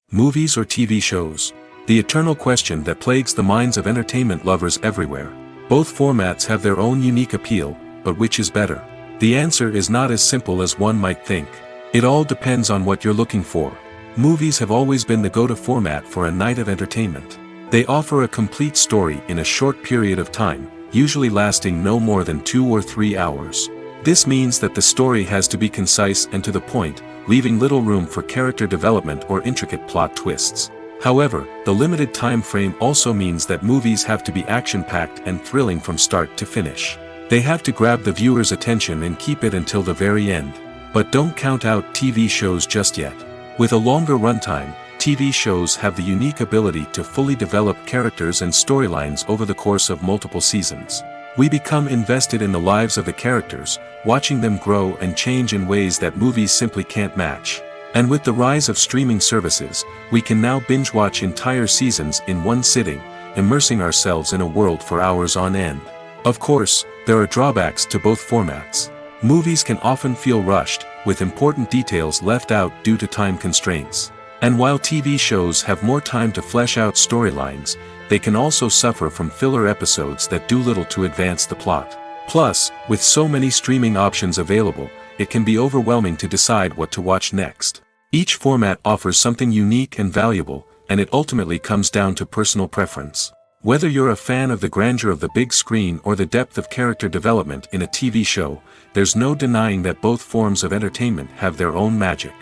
Movies or TV shows? The eternal question that plagues the minds of entertainment lovers everywhere. Both formats have their own unique appeal, but which is better? The answer is not as simple as one might think. It all depends on what you're looking for. Movies have always been the go-to format for a night of entertainment. They offer a complete story in a short period of time, usually lasting no more than 2 or 3 hours. This means that the story has to be concise and to the point, leaving little room for character development or intricate plot twists. However, the limited time frame also means that movies have to be action-packed and thrilling from start to finish. They have to grab the viewer's attention and keep it until the very end. But don't count out TV shows just yet. With a longer runtime, TV shows have the unique ability to fully develop characters and storylines over the course of multiple seasons. We become invested in the lives of the characters, watching them grow and change in ways that movies simply can't match. And with the rise of streaming services, we can now binge-watch entire seasons in one sitting, immersing ourselves in a world for hours on end. Of course, there are drawbacks to both formats. Movies can often feel rushed, with important details left out due to time constraints. And while TV shows have more time to flesh out storylines, they can also suffer from filler episodes that do little to advance the plot. Plus, with so many streaming options available, it can be overwhelming to decide what to watch next. Each format offers something unique and valuable, and it ultimately comes down to personal preference. Whether you're a fan of the grandeur of the big screen or the depth of character development in a TV show, there's no denying that both forms of entertainment have their own magic.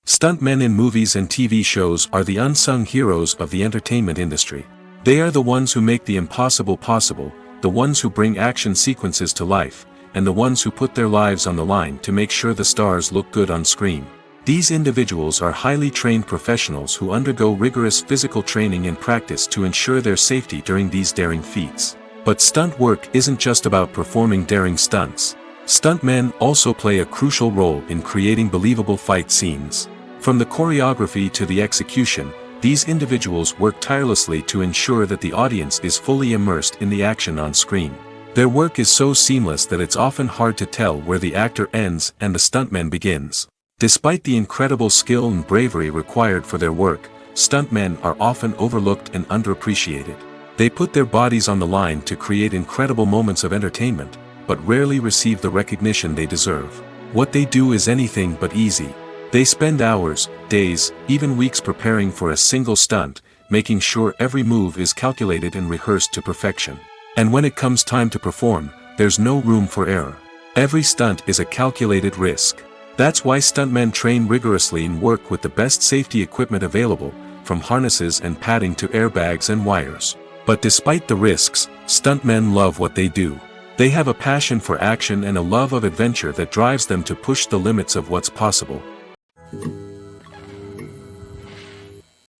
Stuntmen in movies and TV shows are the unsung heroes of the entertainment industry. They are the ones who make the impossible possible, the ones who bring action sequences to life, and the ones who put their lives on the line to make sure the stars look good on screen. These individuals are highly trained professionals who undergo rigorous physical training and practice to ensure their safety during these daring feats. But stunt work isn't just about performing daring stunts. Stuntmen also play a crucial role in creating believable fight scenes. From the choreography to the execution, these individuals work tirelessly to ensure that the audience is fully immersed in the action on screen. Their work is so seamless that it's often hard to tell where the actor ends and the stuntman begins. Despite the incredible skill and bravery required for their work, stuntmen are often overlooked and underappreciated. They put their bodies on the line to create incredible moments of entertainment, but rarely receive the recognition they deserve. What they do is anything but easy. They spend hours, days, even weeks preparing for a single stunt, making sure every move is calculated and rehearsed to perfection. And when it comes time to perform, there's no room for error. Every stunt is a calculated risk. That's why stuntmen train rigorously and work with the best safety equipment available, from harnesses and padding to airbags and wires. But despite the risks, stuntmen love what they do. They have a passion for action and a love of adventure that drives them to push the limits of what's possible.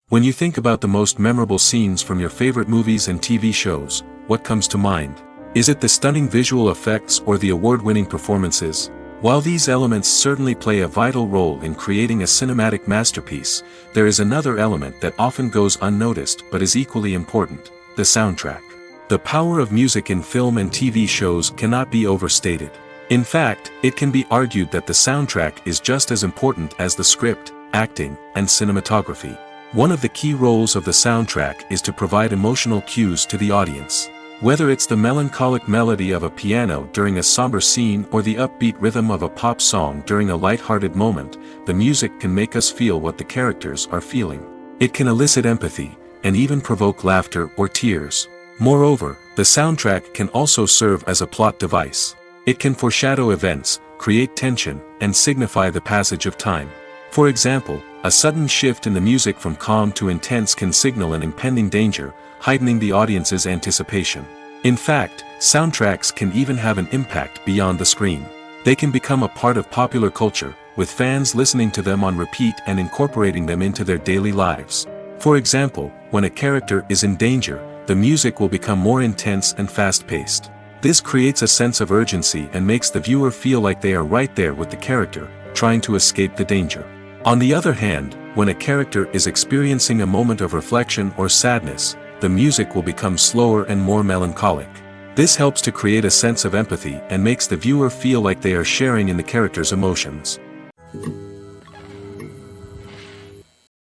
When you think about the most memorable scenes from your favorite movies and TV shows, what comes to mind? Is it the stunning visual effects or the award-winning performances? While these elements certainly play a vital role in creating a cinematic masterpiece, there is another element that often goes unnoticed but is equally important: the soundtrack. The power of music in film and TV shows cannot be overstated. In fact, it can be argued that the soundtrack is just as important as the script, acting, and cinematography. One of the key roles of the soundtrack is to provide emotional cues to the audience. Whether it's the melancholic melody of a piano during a somber scene or the upbeat rhythm of a pop song during a light-hearted moment, the music can make us feel what the characters are feeling. It can elicit empathy, and even provoke laughter or tears. Moreover, the soundtrack can also serve as a plot device. It can foreshadow events, create tension, and signify the passage of time. For example, a sudden shift in the music from calm to intense can signal an impending danger, heightening the audience's anticipation. In fact, soundtracks can even have an impact beyond the screen. They can become a part of popular culture, with fans listening to them on repeat and incorporating them into their daily lives. For example, when a character is in danger, the music will become more intense and fast-paced. This creates a sense of urgency and makes the viewer feel like they are right there with the character, trying to escape the danger. On the other hand, when a character is experiencing a moment of reflection or sadness, the music will become slower and more melancholic. This helps to create a sense of empathy and makes the viewer feel like they are sharing in the character's emotions.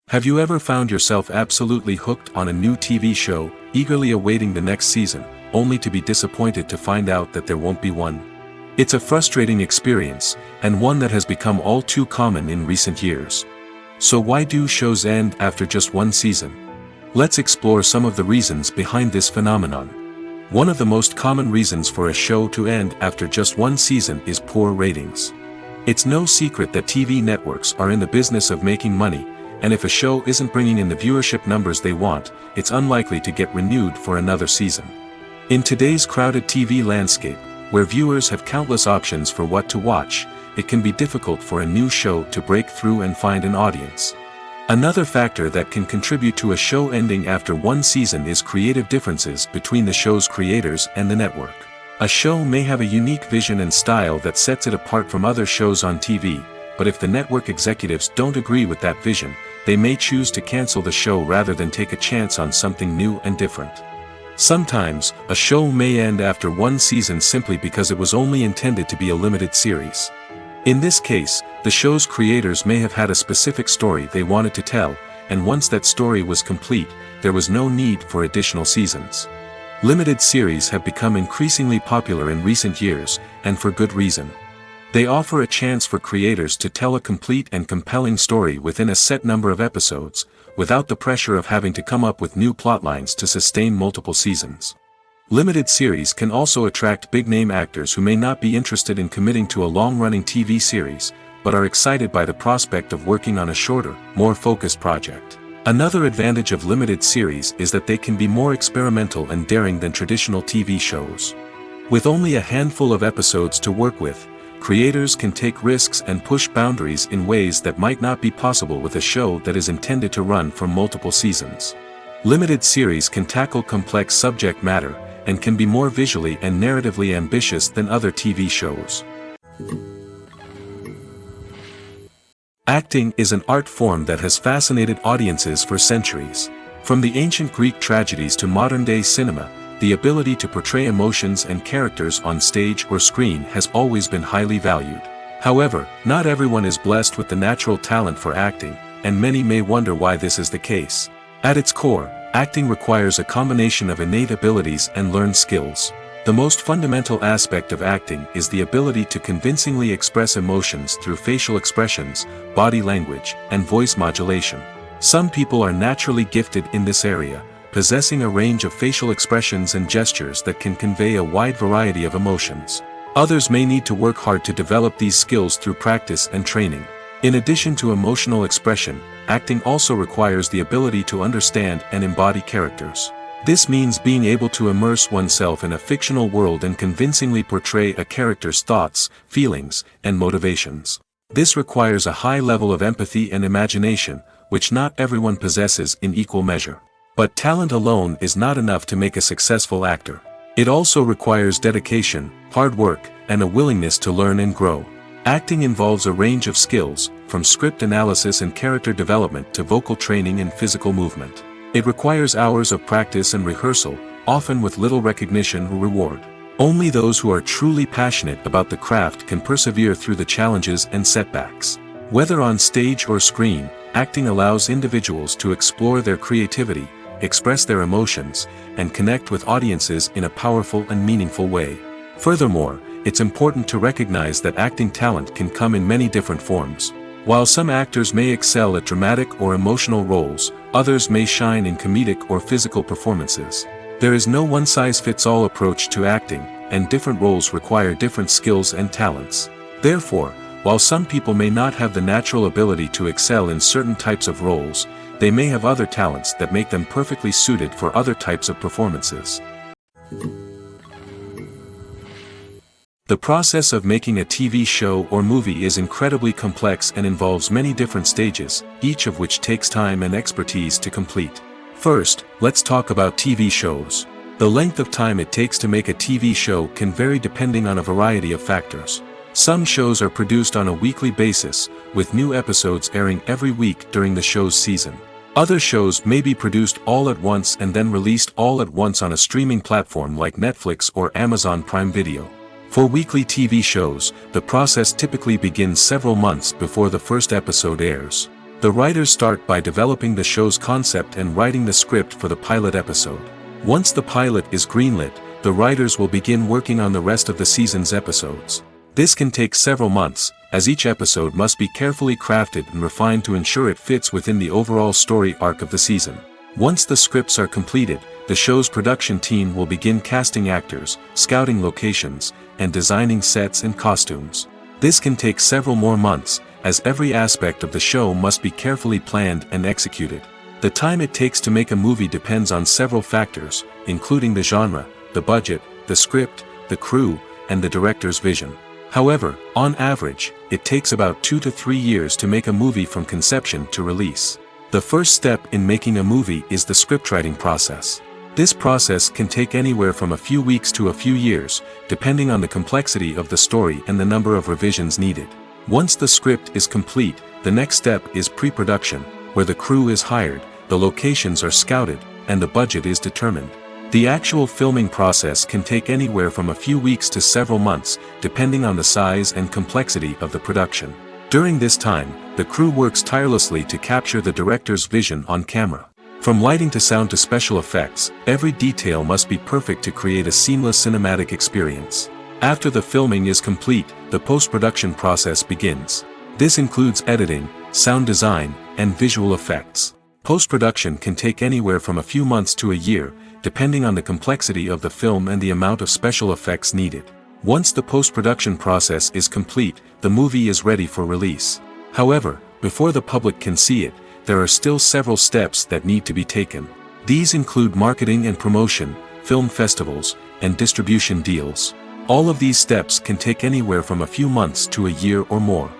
Have you ever found yourself absolutely hooked on a new TV show, eagerly awaiting the next season, only to be disappointed to find out that there won't be one? It's a frustrating experience, and one that has become all too common in recent years. So why do shows end after just one season? Let's explore some of the reasons behind this phenomenon. One of the most common reasons for a show to end after just one season is poor ratings. It's no secret that TV networks are in the business of making money, and if a show isn't bringing in the viewership numbers they want, it's unlikely to get renewed for another season. In today's crowded TV landscape, where viewers have countless options for what to watch, it can be difficult for a new show to break through and find an audience. Another factor that can contribute to a show ending after one season is creative differences between the show's creators and the network. A show may have a unique vision and style that sets it apart from other shows on TV, but if the network executives don't agree with that vision, they may choose to cancel the show rather than take a chance on something new and different. Sometimes, a show may end after one season simply because it was only intended to be a limited series. In this case, the show's creators may have had a specific story they wanted to tell, and once that story was complete, there was no need for additional seasons. Limited series have become increasingly popular in recent years, and for good reason. They offer a chance for creators to tell a complete and compelling story within a set number of episodes, without the pressure of having to come up with new plotlines to sustain multiple seasons. Limited series can also attract big-name actors who may not be interested in committing to a long-running TV series, but are excited by the prospect of working on a shorter, more focused project. Another advantage of limited series is that they can be more experimental and daring than traditional TV shows. With only a handful of episodes to work with, creators can take risks and push boundaries in ways that might not be possible with a show that is intended to run for multiple seasons. Limited series can tackle complex subject matter, and can be more visually and narratively ambitious than other TV shows. Acting is an art form that has fascinated audiences for centuries. From the ancient Greek tragedies to modern-day cinema, the ability to portray emotions and characters on stage or screen has always been highly valued. However, not everyone is blessed with the natural talent for acting, and many may wonder why this is the case. At its core, acting requires a combination of innate abilities and learned skills. The most fundamental aspect of acting is the ability to convincingly express emotions through facial expressions, body language, and voice modulation. Some people are naturally gifted in this area, possessing a range of facial expressions and gestures that can convey a wide variety of emotions. Others may need to work hard to develop these skills through practice and training. In addition to emotional expression, acting also requires the ability to understand and embody characters. This means being able to immerse oneself in a fictional world and convincingly portray a character's thoughts, feelings, and motivations. This requires a high level of empathy and imagination, which not everyone possesses in equal measure. But talent alone is not enough to make a successful actor. It also requires dedication, hard work, and a willingness to learn and grow. Acting involves a range of skills, from script analysis and character development to vocal training and physical movement. It requires hours of practice and rehearsal, often with little recognition or reward. Only those who are truly passionate about the craft can persevere through the challenges and setbacks. Whether on stage or screen, acting allows individuals to explore their creativity, express their emotions, and connect with audiences in a powerful and meaningful way. Furthermore, it's important to recognize that acting talent can come in many different forms. While some actors may excel at dramatic or emotional roles, others may shine in comedic or physical performances. There is no one-size-fits-all approach to acting, and different roles require different skills and talents. Therefore, while some people may not have the natural ability to excel in certain types of roles, they may have other talents that make them perfectly suited for other types of performances. The process of making a TV show or movie is incredibly complex and involves many different stages, each of which takes time and expertise to complete. First, let's talk about TV shows. The length of time it takes to make a TV show can vary depending on a variety of factors. Some shows are produced on a weekly basis, with new episodes airing every week during the show's season. Other shows may be produced all at once and then released all at once on a streaming platform like Netflix or Amazon Prime Video. For weekly TV shows, the process typically begins several months before the first episode airs. The writers start by developing the show's concept and writing the script for the pilot episode. Once the pilot is greenlit, the writers will begin working on the rest of the season's episodes. This can take several months, as each episode must be carefully crafted and refined to ensure it fits within the overall story arc of the season. Once the scripts are completed, the show's production team will begin casting actors, scouting locations, and designing sets and costumes. This can take several more months, as every aspect of the show must be carefully planned and executed. The time it takes to make a movie depends on several factors, including the genre, the budget, the script, the crew, and the director's vision. However, on average, it takes about 2 to 3 years to make a movie from conception to release. The first step in making a movie is the scriptwriting process. This process can take anywhere from a few weeks to a few years, depending on the complexity of the story and the number of revisions needed. Once the script is complete, the next step is pre-production, where the crew is hired, the locations are scouted, and the budget is determined. The actual filming process can take anywhere from a few weeks to several months, depending on the size and complexity of the production. During this time, the crew works tirelessly to capture the director's vision on camera. From lighting to sound to special effects, every detail must be perfect to create a seamless cinematic experience. After the filming is complete, the post-production process begins. This includes editing, sound design, and visual effects. Post-production can take anywhere from a few months to a year, depending on the complexity of the film and the amount of special effects needed. Once the post-production process is complete, the movie is ready for release. However, before the public can see it, there are still several steps that need to be taken. These include marketing and promotion, film festivals, and distribution deals. All of these steps can take anywhere from a few months to a year or more.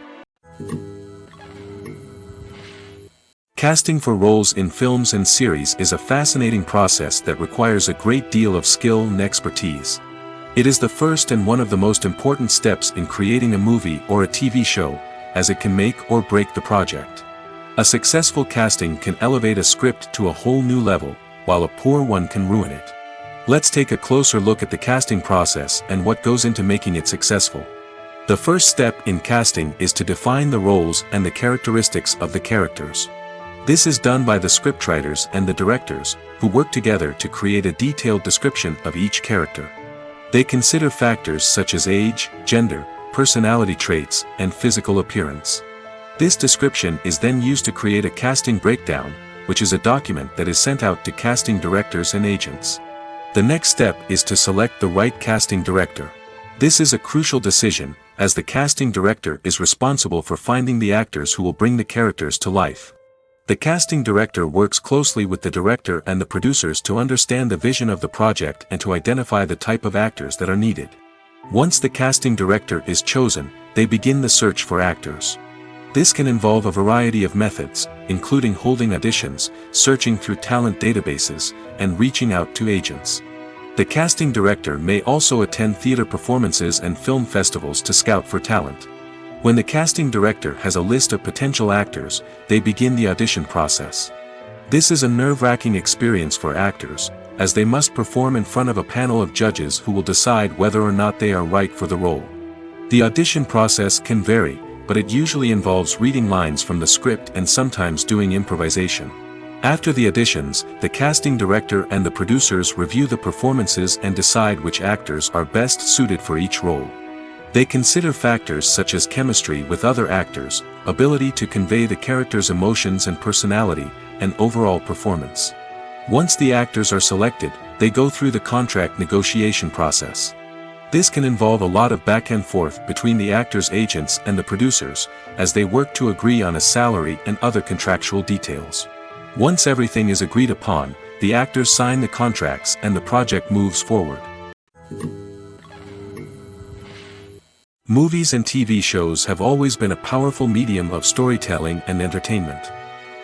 Casting for roles in films and series is a fascinating process that requires a great deal of skill and expertise. It is the first and one of the most important steps in creating a movie or a TV show, as it can make or break the project. A successful casting can elevate a script to a whole new level, while a poor one can ruin it. Let's take a closer look at the casting process and what goes into making it successful. The first step in casting is to define the roles and the characteristics of the characters. This is done by the scriptwriters and the directors, who work together to create a detailed description of each character. They consider factors such as age, gender, personality traits, and physical appearance. This description is then used to create a casting breakdown, which is a document that is sent out to casting directors and agents. The next step is to select the right casting director. This is a crucial decision, as the casting director is responsible for finding the actors who will bring the characters to life. The casting director works closely with the director and the producers to understand the vision of the project and to identify the type of actors that are needed. Once the casting director is chosen, they begin the search for actors. This can involve a variety of methods, including holding auditions, searching through talent databases, and reaching out to agents. The casting director may also attend theater performances and film festivals to scout for talent. When the casting director has a list of potential actors, they begin the audition process. This is a nerve-wracking experience for actors, as they must perform in front of a panel of judges who will decide whether or not they are right for the role. The audition process can vary, but it usually involves reading lines from the script and sometimes doing improvisation. After the auditions, the casting director and the producers review the performances and decide which actors are best suited for each role. They consider factors such as chemistry with other actors, ability to convey the character's emotions and personality, and overall performance. Once the actors are selected, they go through the contract negotiation process. This can involve a lot of back and forth between the actors' agents and the producers, as they work to agree on a salary and other contractual details. Once everything is agreed upon, the actors sign the contracts and the project moves forward. Movies and TV shows have always been a powerful medium of storytelling and entertainment.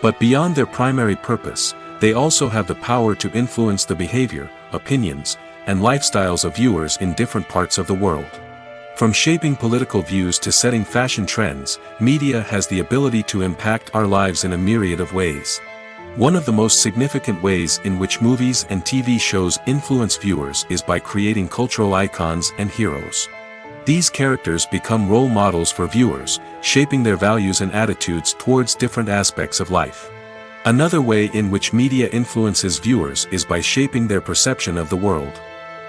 But beyond their primary purpose, they also have the power to influence the behavior, opinions, and lifestyles of viewers in different parts of the world. From shaping political views to setting fashion trends, media has the ability to impact our lives in a myriad of ways. One of the most significant ways in which movies and TV shows influence viewers is by creating cultural icons and heroes. These characters become role models for viewers, shaping their values and attitudes towards different aspects of life. Another way in which media influences viewers is by shaping their perception of the world.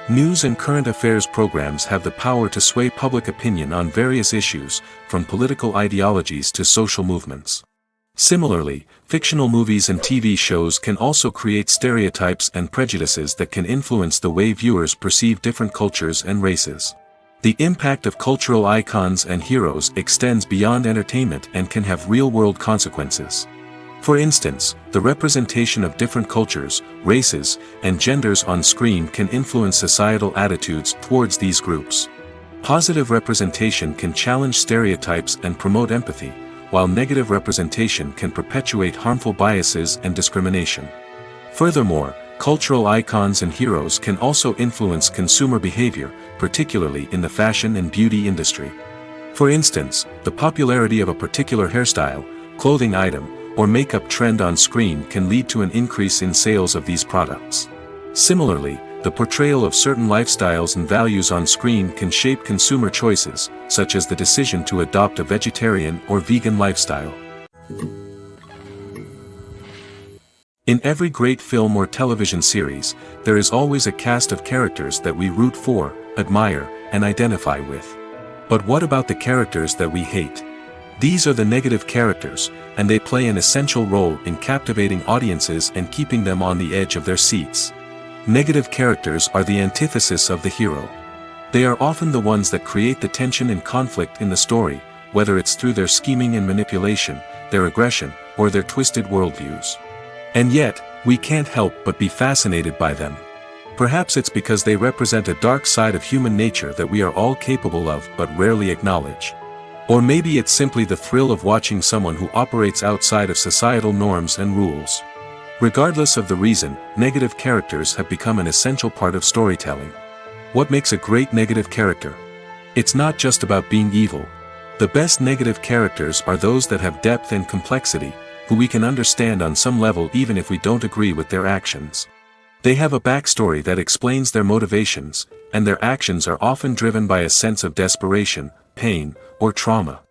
News and current affairs programs have the power to sway public opinion on various issues, from political ideologies to social movements. Similarly, fictional movies and TV shows can also create stereotypes and prejudices that can influence the way viewers perceive different cultures and races. The impact of cultural icons and heroes extends beyond entertainment and can have real-world consequences. For instance, the representation of different cultures, races, and genders on screen can influence societal attitudes towards these groups. Positive representation can challenge stereotypes and promote empathy, while negative representation can perpetuate harmful biases and discrimination. Furthermore, cultural icons and heroes can also influence consumer behavior, particularly in the fashion and beauty industry. For instance, the popularity of a particular hairstyle, clothing item, or makeup trend on screen can lead to an increase in sales of these products. Similarly, the portrayal of certain lifestyles and values on screen can shape consumer choices, such as the decision to adopt a vegetarian or vegan lifestyle. In every great film or television series, there is always a cast of characters that we root for, admire, and identify with. But what about the characters that we hate? These are the negative characters, and they play an essential role in captivating audiences and keeping them on the edge of their seats. Negative characters are the antithesis of the hero. They are often the ones that create the tension and conflict in the story, whether it's through their scheming and manipulation, their aggression, or their twisted worldviews. And yet, we can't help but be fascinated by them. Perhaps it's because they represent a dark side of human nature that we are all capable of but rarely acknowledge. Or maybe it's simply the thrill of watching someone who operates outside of societal norms and rules. Regardless of the reason, negative characters have become an essential part of storytelling. What makes a great negative character? It's not just about being evil. The best negative characters are those that have depth and complexity, who we can understand on some level even if we don't agree with their actions. They have a backstory that explains their motivations, and their actions are often driven by a sense of desperation, pain, or trauma.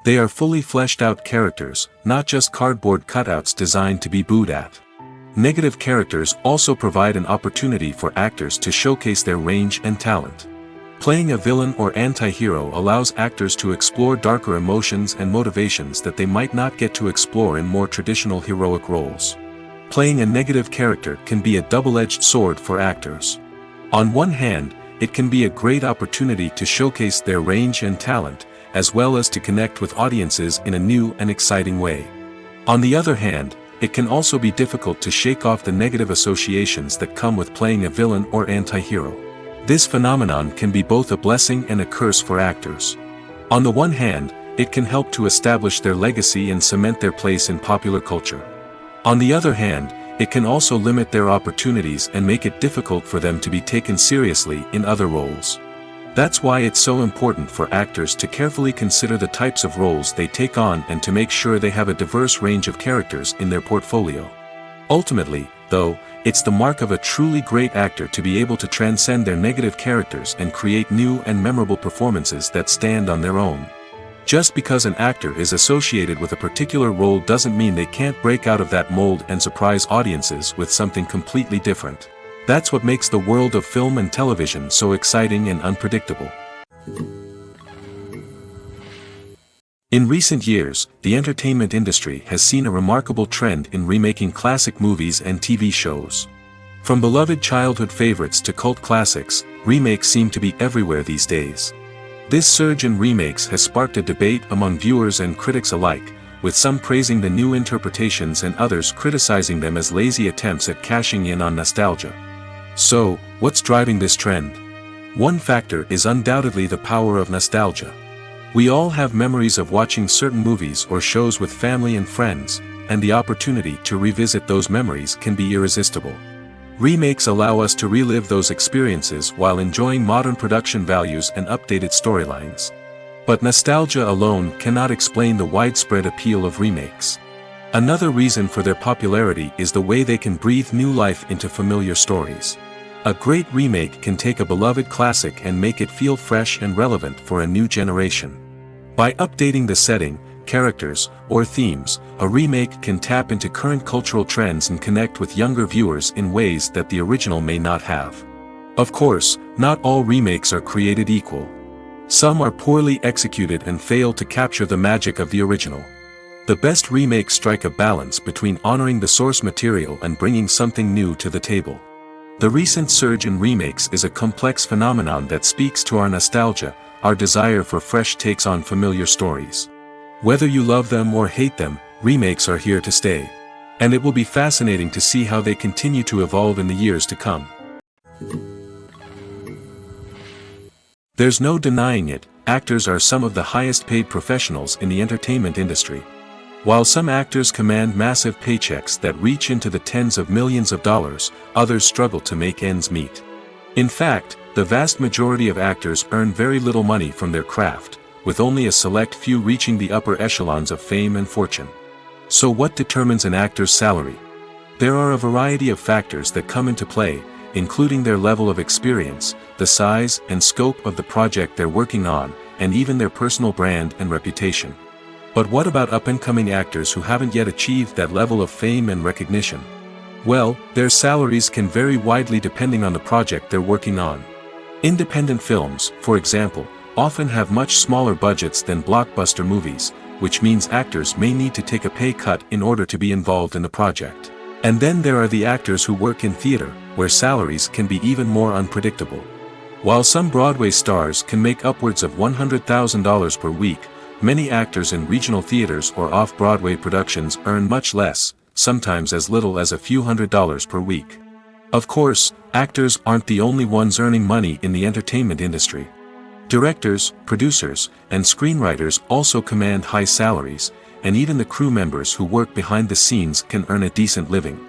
They are fully fleshed out characters, not just cardboard cutouts designed to be booed at. Negative characters also provide an opportunity for actors to showcase their range and talent. Playing a villain or anti-hero allows actors to explore darker emotions and motivations that they might not get to explore in more traditional heroic roles. Playing a negative character can be a double-edged sword for actors. On one hand, it can be a great opportunity to showcase their range and talent, as well as to connect with audiences in a new and exciting way. On the other hand, it can also be difficult to shake off the negative associations that come with playing a villain or anti-hero. This phenomenon can be both a blessing and a curse for actors. On the one hand, it can help to establish their legacy and cement their place in popular culture. On the other hand, it can also limit their opportunities and make it difficult for them to be taken seriously in other roles. That's why it's so important for actors to carefully consider the types of roles they take on and to make sure they have a diverse range of characters in their portfolio. Ultimately, though, it's the mark of a truly great actor to be able to transcend their negative characters and create new and memorable performances that stand on their own. Just because an actor is associated with a particular role doesn't mean they can't break out of that mold and surprise audiences with something completely different. That's what makes the world of film and television so exciting and unpredictable. In recent years, the entertainment industry has seen a remarkable trend in remaking classic movies and TV shows. From beloved childhood favorites to cult classics, remakes seem to be everywhere these days. This surge in remakes has sparked a debate among viewers and critics alike, with some praising the new interpretations and others criticizing them as lazy attempts at cashing in on nostalgia. So, what's driving this trend? One factor is undoubtedly the power of nostalgia. We all have memories of watching certain movies or shows with family and friends, and the opportunity to revisit those memories can be irresistible. Remakes allow us to relive those experiences while enjoying modern production values and updated storylines. But nostalgia alone cannot explain the widespread appeal of remakes. Another reason for their popularity is the way they can breathe new life into familiar stories. A great remake can take a beloved classic and make it feel fresh and relevant for a new generation. By updating the setting, characters, or themes, a remake can tap into current cultural trends and connect with younger viewers in ways that the original may not have. Of course, not all remakes are created equal. Some are poorly executed and fail to capture the magic of the original. The best remakes strike a balance between honoring the source material and bringing something new to the table. The recent surge in remakes is a complex phenomenon that speaks to our nostalgia, our desire for fresh takes on familiar stories. Whether you love them or hate them, remakes are here to stay. And it will be fascinating to see how they continue to evolve in the years to come. There's no denying it, actors are some of the highest paid professionals in the entertainment industry. While some actors command massive paychecks that reach into the tens of millions of dollars, others struggle to make ends meet. In fact, the vast majority of actors earn very little money from their craft, with only a select few reaching the upper echelons of fame and fortune. So what determines an actor's salary? There are a variety of factors that come into play, including their level of experience, the size and scope of the project they're working on, and even their personal brand and reputation. But what about up-and-coming actors who haven't yet achieved that level of fame and recognition? Well, their salaries can vary widely depending on the project they're working on. Independent films, for example, often have much smaller budgets than blockbuster movies, which means actors may need to take a pay cut in order to be involved in the project. And then there are the actors who work in theater, where salaries can be even more unpredictable. While some Broadway stars can make upwards of $100,000 per week, many actors in regional theaters or off-Broadway productions earn much less, sometimes as little as a few $100s per week. Of course, actors aren't the only ones earning money in the entertainment industry. Directors, producers, and screenwriters also command high salaries, and even the crew members who work behind the scenes can earn a decent living.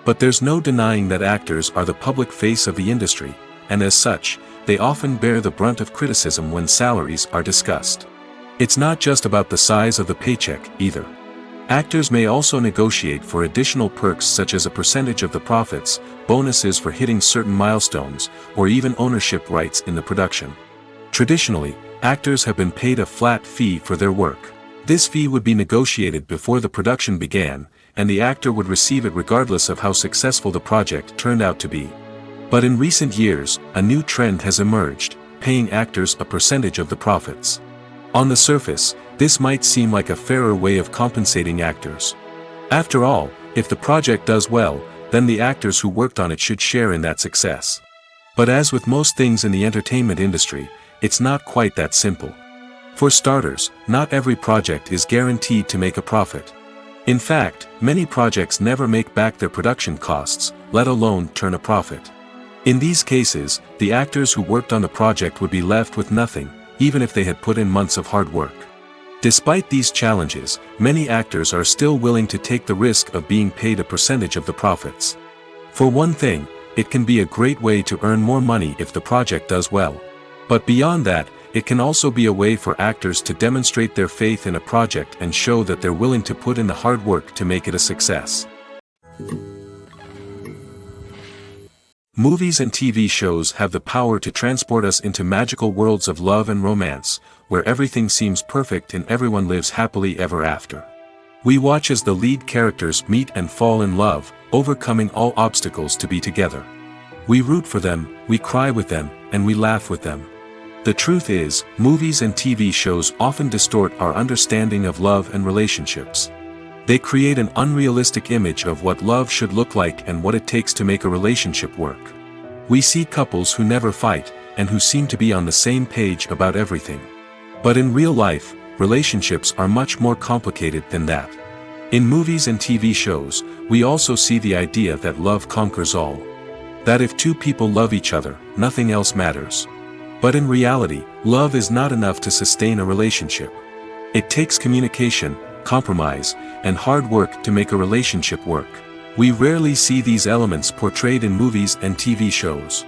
But there's no denying that actors are the public face of the industry, and as such, they often bear the brunt of criticism when salaries are discussed. It's not just about the size of the paycheck, either. Actors may also negotiate for additional perks such as a percentage of the profits, bonuses for hitting certain milestones, or even ownership rights in the production. Traditionally, actors have been paid a flat fee for their work. This fee would be negotiated before the production began, and the actor would receive it regardless of how successful the project turned out to be. But in recent years, a new trend has emerged, paying actors a percentage of the profits. On the surface, this might seem like a fairer way of compensating actors. After all, if the project does well, then the actors who worked on it should share in that success. But as with most things in the entertainment industry, it's not quite that simple. For starters, not every project is guaranteed to make a profit. In fact, many projects never make back their production costs, let alone turn a profit. In these cases, the actors who worked on the project would be left with nothing, even if they had put in months of hard work. Despite these challenges, many actors are still willing to take the risk of being paid a percentage of the profits. For one thing, it can be a great way to earn more money if the project does well. But beyond that, it can also be a way for actors to demonstrate their faith in a project and show that they're willing to put in the hard work to make it a success. Movies and TV shows have the power to transport us into magical worlds of love and romance, where everything seems perfect and everyone lives happily ever after. We watch as the lead characters meet and fall in love, overcoming all obstacles to be together. We root for them, we cry with them, and we laugh with them. The truth is, movies and TV shows often distort our understanding of love and relationships. They create an unrealistic image of what love should look like and what it takes to make a relationship work. We see couples who never fight, and who seem to be on the same page about everything. But in real life, relationships are much more complicated than that. In movies and TV shows, we also see the idea that love conquers all. That if two people love each other, nothing else matters. But in reality, love is not enough to sustain a relationship. It takes communication, compromise, and hard work to make a relationship work. We rarely see these elements portrayed in movies and TV shows.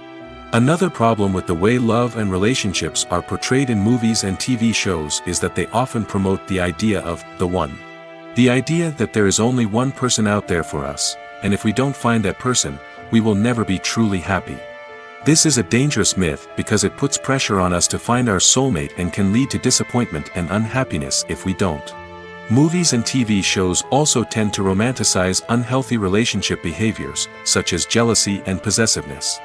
Another problem with the way love and relationships are portrayed in movies and TV shows is that they often promote the idea of the one. The idea that there is only one person out there for us, and if we don't find that person, we will never be truly happy. This is a dangerous myth because it puts pressure on us to find our soulmate and can lead to disappointment and unhappiness if we don't. Movies and TV shows also tend to romanticize unhealthy relationship behaviors, such as jealousy and possessiveness.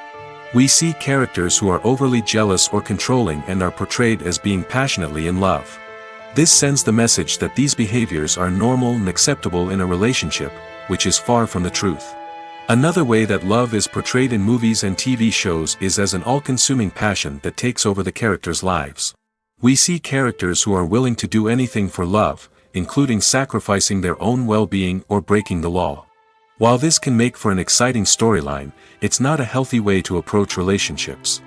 We see characters who are overly jealous or controlling and are portrayed as being passionately in love. This sends the message that these behaviors are normal and acceptable in a relationship, which is far from the truth. Another way that love is portrayed in movies and TV shows is as an all-consuming passion that takes over the characters' lives. We see characters who are willing to do anything for love, including sacrificing their own well-being or breaking the law. While this can make for an exciting storyline, it's not a healthy way to approach relationships.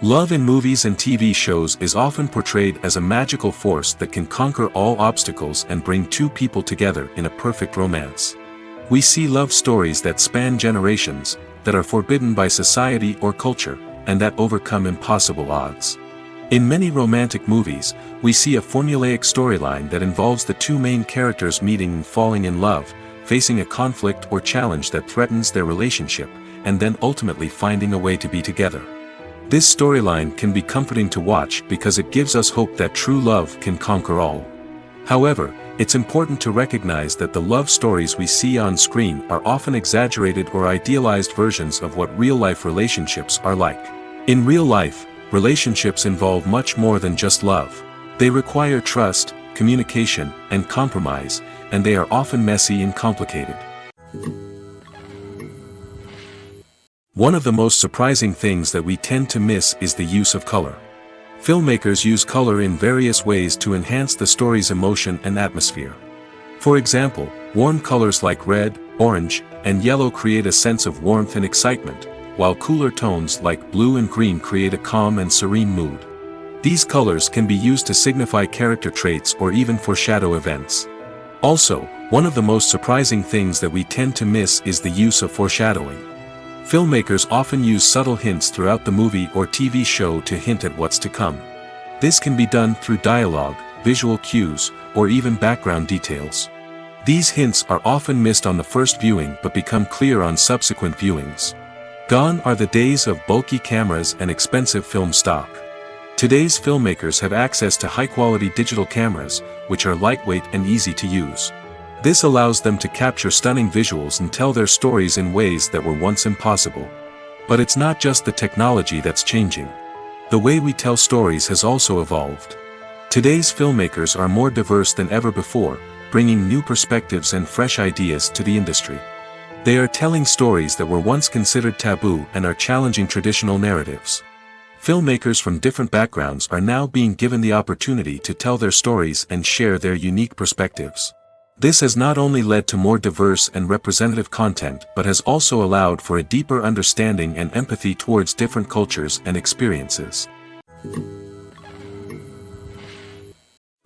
Love in movies and TV shows is often portrayed as a magical force that can conquer all obstacles and bring two people together in a perfect romance. We see love stories that span generations, that are forbidden by society or culture, and that overcome impossible odds. In many romantic movies, we see a formulaic storyline that involves the two main characters meeting and falling in love, facing a conflict or challenge that threatens their relationship, and then ultimately finding a way to be together. This storyline can be comforting to watch because it gives us hope that true love can conquer all. However, it's important to recognize that the love stories we see on screen are often exaggerated or idealized versions of what real-life relationships are like. In real life, relationships involve much more than just love. They require trust, communication, and compromise, and they are often messy and complicated. One of the most surprising things that we tend to miss is the use of color. Filmmakers use color in various ways to enhance the story's emotion and atmosphere. For example, warm colors like red, orange, and yellow create a sense of warmth and excitement, while cooler tones like blue and green create a calm and serene mood. These colors can be used to signify character traits or even foreshadow events. Also, one of the most surprising things that we tend to miss is the use of foreshadowing. Filmmakers often use subtle hints throughout the movie or TV show to hint at what's to come. This can be done through dialogue, visual cues, or even background details. These hints are often missed on the first viewing but become clear on subsequent viewings. Gone are the days of bulky cameras and expensive film stock. Today's filmmakers have access to high-quality digital cameras, which are lightweight and easy to use. This allows them to capture stunning visuals and tell their stories in ways that were once impossible. But it's not just the technology that's changing. The way we tell stories has also evolved. Today's filmmakers are more diverse than ever before, bringing new perspectives and fresh ideas to the industry. They are telling stories that were once considered taboo and are challenging traditional narratives. Filmmakers from different backgrounds are now being given the opportunity to tell their stories and share their unique perspectives. This has not only led to more diverse and representative content but has also allowed for a deeper understanding and empathy towards different cultures and experiences.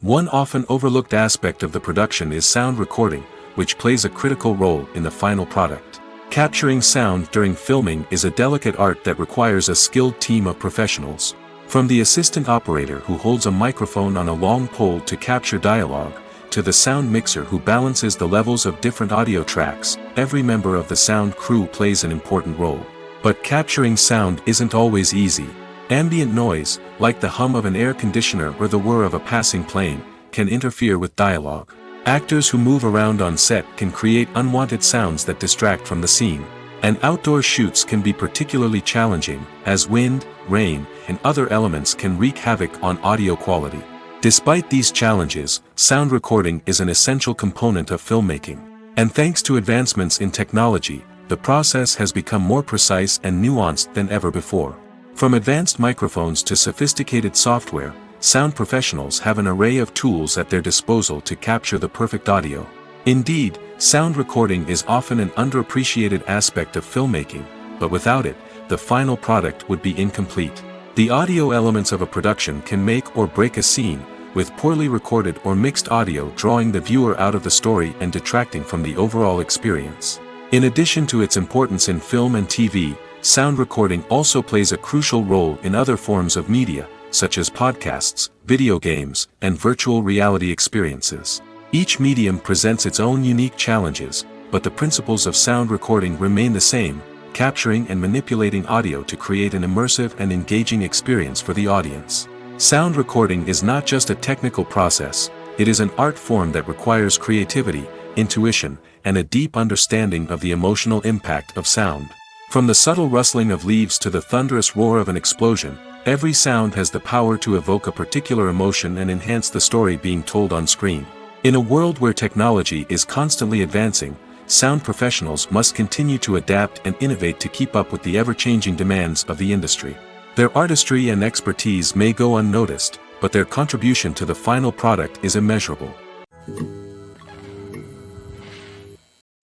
One often overlooked aspect of the production is sound recording, which plays a critical role in the final product. Capturing sound during filming is a delicate art that requires a skilled team of professionals. From the assistant operator who holds a microphone on a long pole to capture dialogue, to the sound mixer who balances the levels of different audio tracks, every member of the sound crew plays an important role. But capturing sound isn't always easy. Ambient noise, like the hum of an air conditioner or the whir of a passing plane, can interfere with dialogue. Actors who move around on set can create unwanted sounds that distract from the scene. And outdoor shoots can be particularly challenging, as wind, rain, and other elements can wreak havoc on audio quality. Despite these challenges, sound recording is an essential component of filmmaking. And thanks to advancements in technology, the process has become more precise and nuanced than ever before. From advanced microphones to sophisticated software, sound professionals have an array of tools at their disposal to capture the perfect audio. Indeed, sound recording is often an underappreciated aspect of filmmaking, but without it, the final product would be incomplete. The audio elements of a production can make or break a scene, with poorly recorded or mixed audio drawing the viewer out of the story and detracting from the overall experience. In addition to its importance in film and TV, sound recording also plays a crucial role in other forms of media, such as podcasts, video games, and virtual reality experiences. Each medium presents its own unique challenges, but the principles of sound recording remain the same, capturing and manipulating audio to create an immersive and engaging experience for the audience. Sound recording is not just a technical process, it is an art form that requires creativity, intuition, and a deep understanding of the emotional impact of sound. From the subtle rustling of leaves to the thunderous roar of an explosion, every sound has the power to evoke a particular emotion and enhance the story being told on screen. In a world where technology is constantly advancing, sound professionals must continue to adapt and innovate to keep up with the ever-changing demands of the industry. Their artistry and expertise may go unnoticed, but their contribution to the final product is immeasurable.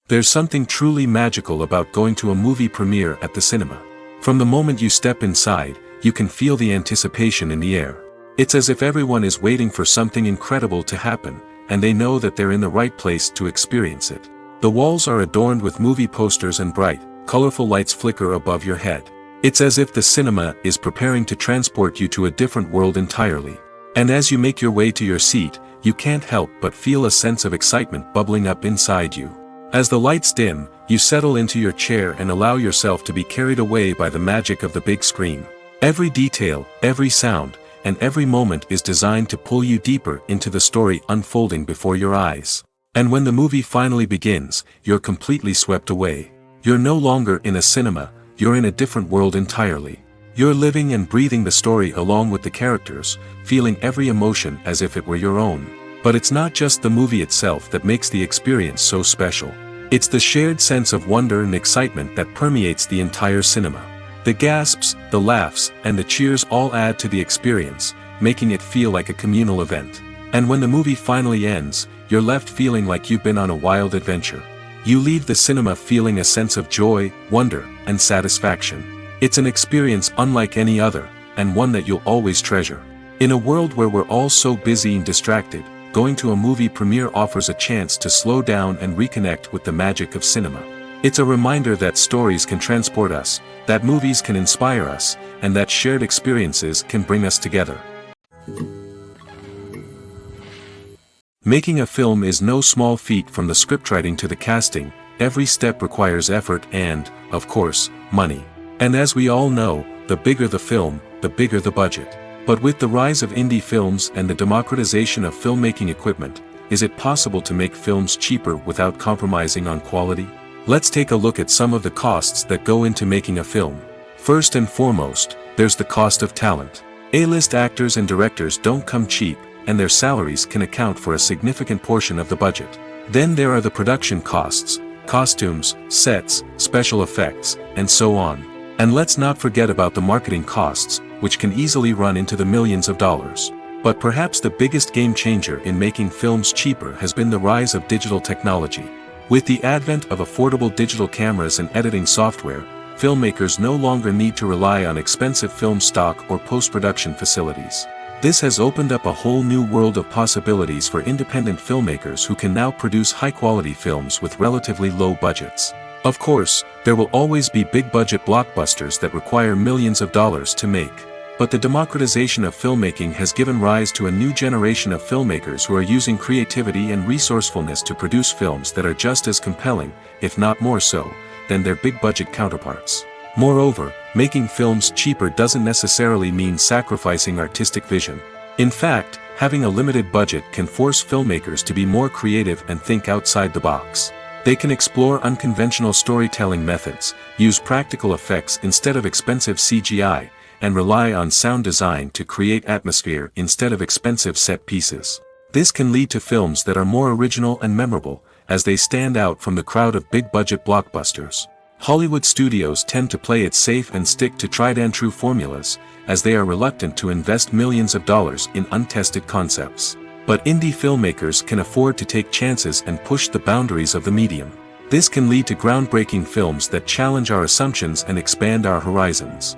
There's something truly magical about going to a movie premiere at the cinema. From the moment you step inside, you can feel the anticipation in the air. It's as if everyone is waiting for something incredible to happen, and they know that they're in the right place to experience it. The walls are adorned with movie posters and bright, colorful lights flicker above your head. It's as if the cinema is preparing to transport you to a different world entirely. And as you make your way to your seat, you can't help but feel a sense of excitement bubbling up inside you. As the lights dim, you settle into your chair and allow yourself to be carried away by the magic of the big screen. Every detail, every sound, and every moment is designed to pull you deeper into the story unfolding before your eyes. And when the movie finally begins, you're completely swept away. You're no longer in a cinema, you're in a different world entirely. You're living and breathing the story along with the characters, feeling every emotion as if it were your own. But it's not just the movie itself that makes the experience so special. It's the shared sense of wonder and excitement that permeates the entire cinema. The gasps, the laughs, and the cheers all add to the experience, making it feel like a communal event. And when the movie finally ends, you're left feeling like you've been on a wild adventure. You leave the cinema feeling a sense of joy, wonder, and satisfaction. It's an experience unlike any other, and one that you'll always treasure. In a world where we're all so busy and distracted, going to a movie premiere offers a chance to slow down and reconnect with the magic of cinema. It's a reminder that stories can transport us, that movies can inspire us, and that shared experiences can bring us together. Making a film is no small feat. From the scriptwriting to the casting, every step requires effort and, of course, money. And as we all know, the bigger the film, the bigger the budget. But with the rise of indie films and the democratization of filmmaking equipment, is it possible to make films cheaper without compromising on quality? Let's take a look at some of the costs that go into making a film. First and foremost, there's the cost of talent. A-list actors and directors don't come cheap, and their salaries can account for a significant portion of the budget. Then there are the production costs, costumes, sets, special effects, and so on. And let's not forget about the marketing costs, which can easily run into the millions of dollars. But perhaps the biggest game changer in making films cheaper has been the rise of digital technology. With the advent of affordable digital cameras and editing software, filmmakers no longer need to rely on expensive film stock or post-production facilities. This has opened up a whole new world of possibilities for independent filmmakers who can now produce high-quality films with relatively low budgets. Of course, there will always be big-budget blockbusters that require millions of dollars to make. But the democratization of filmmaking has given rise to a new generation of filmmakers who are using creativity and resourcefulness to produce films that are just as compelling, if not more so, than their big-budget counterparts. Moreover, making films cheaper doesn't necessarily mean sacrificing artistic vision. In fact, having a limited budget can force filmmakers to be more creative and think outside the box. They can explore unconventional storytelling methods, use practical effects instead of expensive CGI, and rely on sound design to create atmosphere instead of expensive set pieces. This can lead to films that are more original and memorable, as they stand out from the crowd of big-budget blockbusters. Hollywood studios tend to play it safe and stick to tried-and-true formulas, as they are reluctant to invest millions of dollars in untested concepts. But indie filmmakers can afford to take chances and push the boundaries of the medium. This can lead to groundbreaking films that challenge our assumptions and expand our horizons.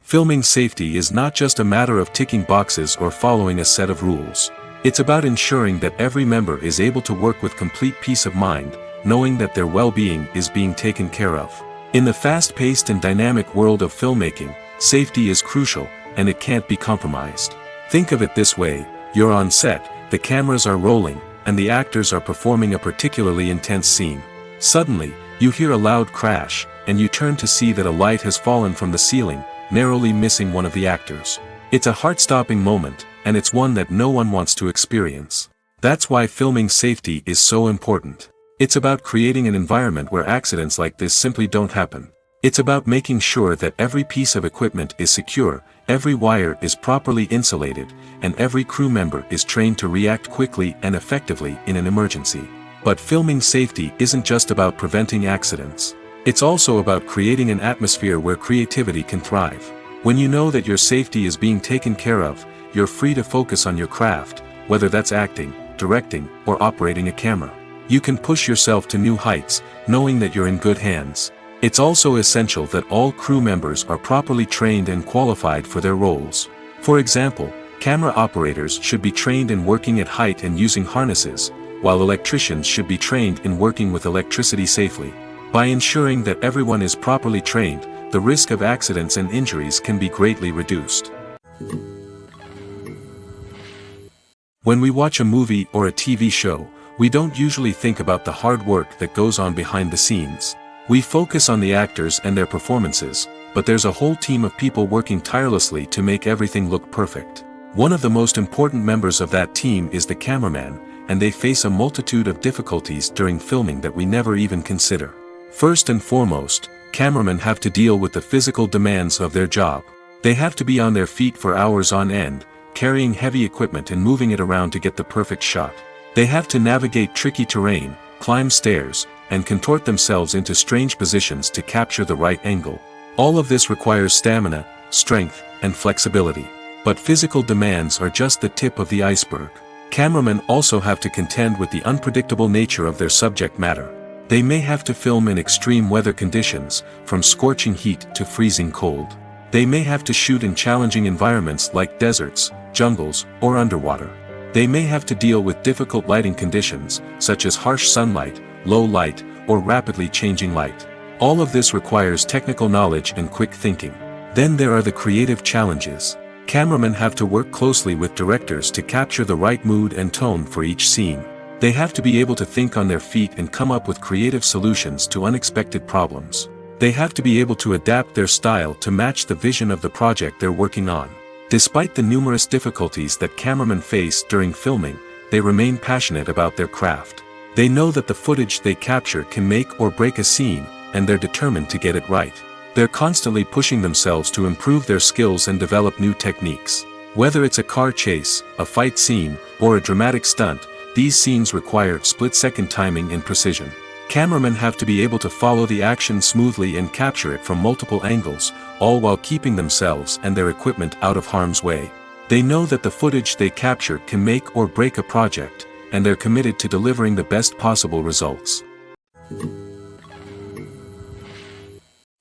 Filming safety is not just a matter of ticking boxes or following a set of rules. It's about ensuring that every member is able to work with complete peace of mind, knowing that their well-being is being taken care of. In the fast-paced and dynamic world of filmmaking, safety is crucial, and it can't be compromised. Think of it this way: you're on set, the cameras are rolling, and the actors are performing a particularly intense scene. Suddenly, you hear a loud crash, and you turn to see that a light has fallen from the ceiling, narrowly missing one of the actors. It's a heart-stopping moment, and it's one that no one wants to experience. That's why filming safety is so important. It's about creating an environment where accidents like this simply don't happen. It's about making sure that every piece of equipment is secure, every wire is properly insulated, and every crew member is trained to react quickly and effectively in an emergency. But filming safety isn't just about preventing accidents. It's also about creating an atmosphere where creativity can thrive. When you know that your safety is being taken care of, you're free to focus on your craft, whether that's acting, directing, or operating a camera. You can push yourself to new heights, knowing that you're in good hands. It's also essential that all crew members are properly trained and qualified for their roles. For example, camera operators should be trained in working at height and using harnesses, while electricians should be trained in working with electricity safely. By ensuring that everyone is properly trained, the risk of accidents and injuries can be greatly reduced. When we watch a movie or a TV show, we don't usually think about the hard work that goes on behind the scenes. We focus on the actors and their performances, but there's a whole team of people working tirelessly to make everything look perfect. One of the most important members of that team is the cameraman, and they face a multitude of difficulties during filming that we never even consider. First and foremost, cameramen have to deal with the physical demands of their job. They have to be on their feet for hours on end, carrying heavy equipment and moving it around to get the perfect shot. They have to navigate tricky terrain, climb stairs, and contort themselves into strange positions to capture the right angle. All of this requires stamina, strength, and flexibility. But physical demands are just the tip of the iceberg. Cameramen also have to contend with the unpredictable nature of their subject matter. They may have to film in extreme weather conditions, from scorching heat to freezing cold. They may have to shoot in challenging environments like deserts, jungles, or underwater. They may have to deal with difficult lighting conditions, such as harsh sunlight, low light, or rapidly changing light. All of this requires technical knowledge and quick thinking. Then there are the creative challenges. Cameramen have to work closely with directors to capture the right mood and tone for each scene. They have to be able to think on their feet and come up with creative solutions to unexpected problems. They have to be able to adapt their style to match the vision of the project they're working on. Despite the numerous difficulties that cameramen face during filming, they remain passionate about their craft. They know that the footage they capture can make or break a scene, and they're determined to get it right. They're constantly pushing themselves to improve their skills and develop new techniques. Whether it's a car chase, a fight scene, or a dramatic stunt, these scenes require split-second timing and precision. Cameramen have to be able to follow the action smoothly and capture it from multiple angles, all while keeping themselves and their equipment out of harm's way. They know that the footage they capture can make or break a project, and they're committed to delivering the best possible results.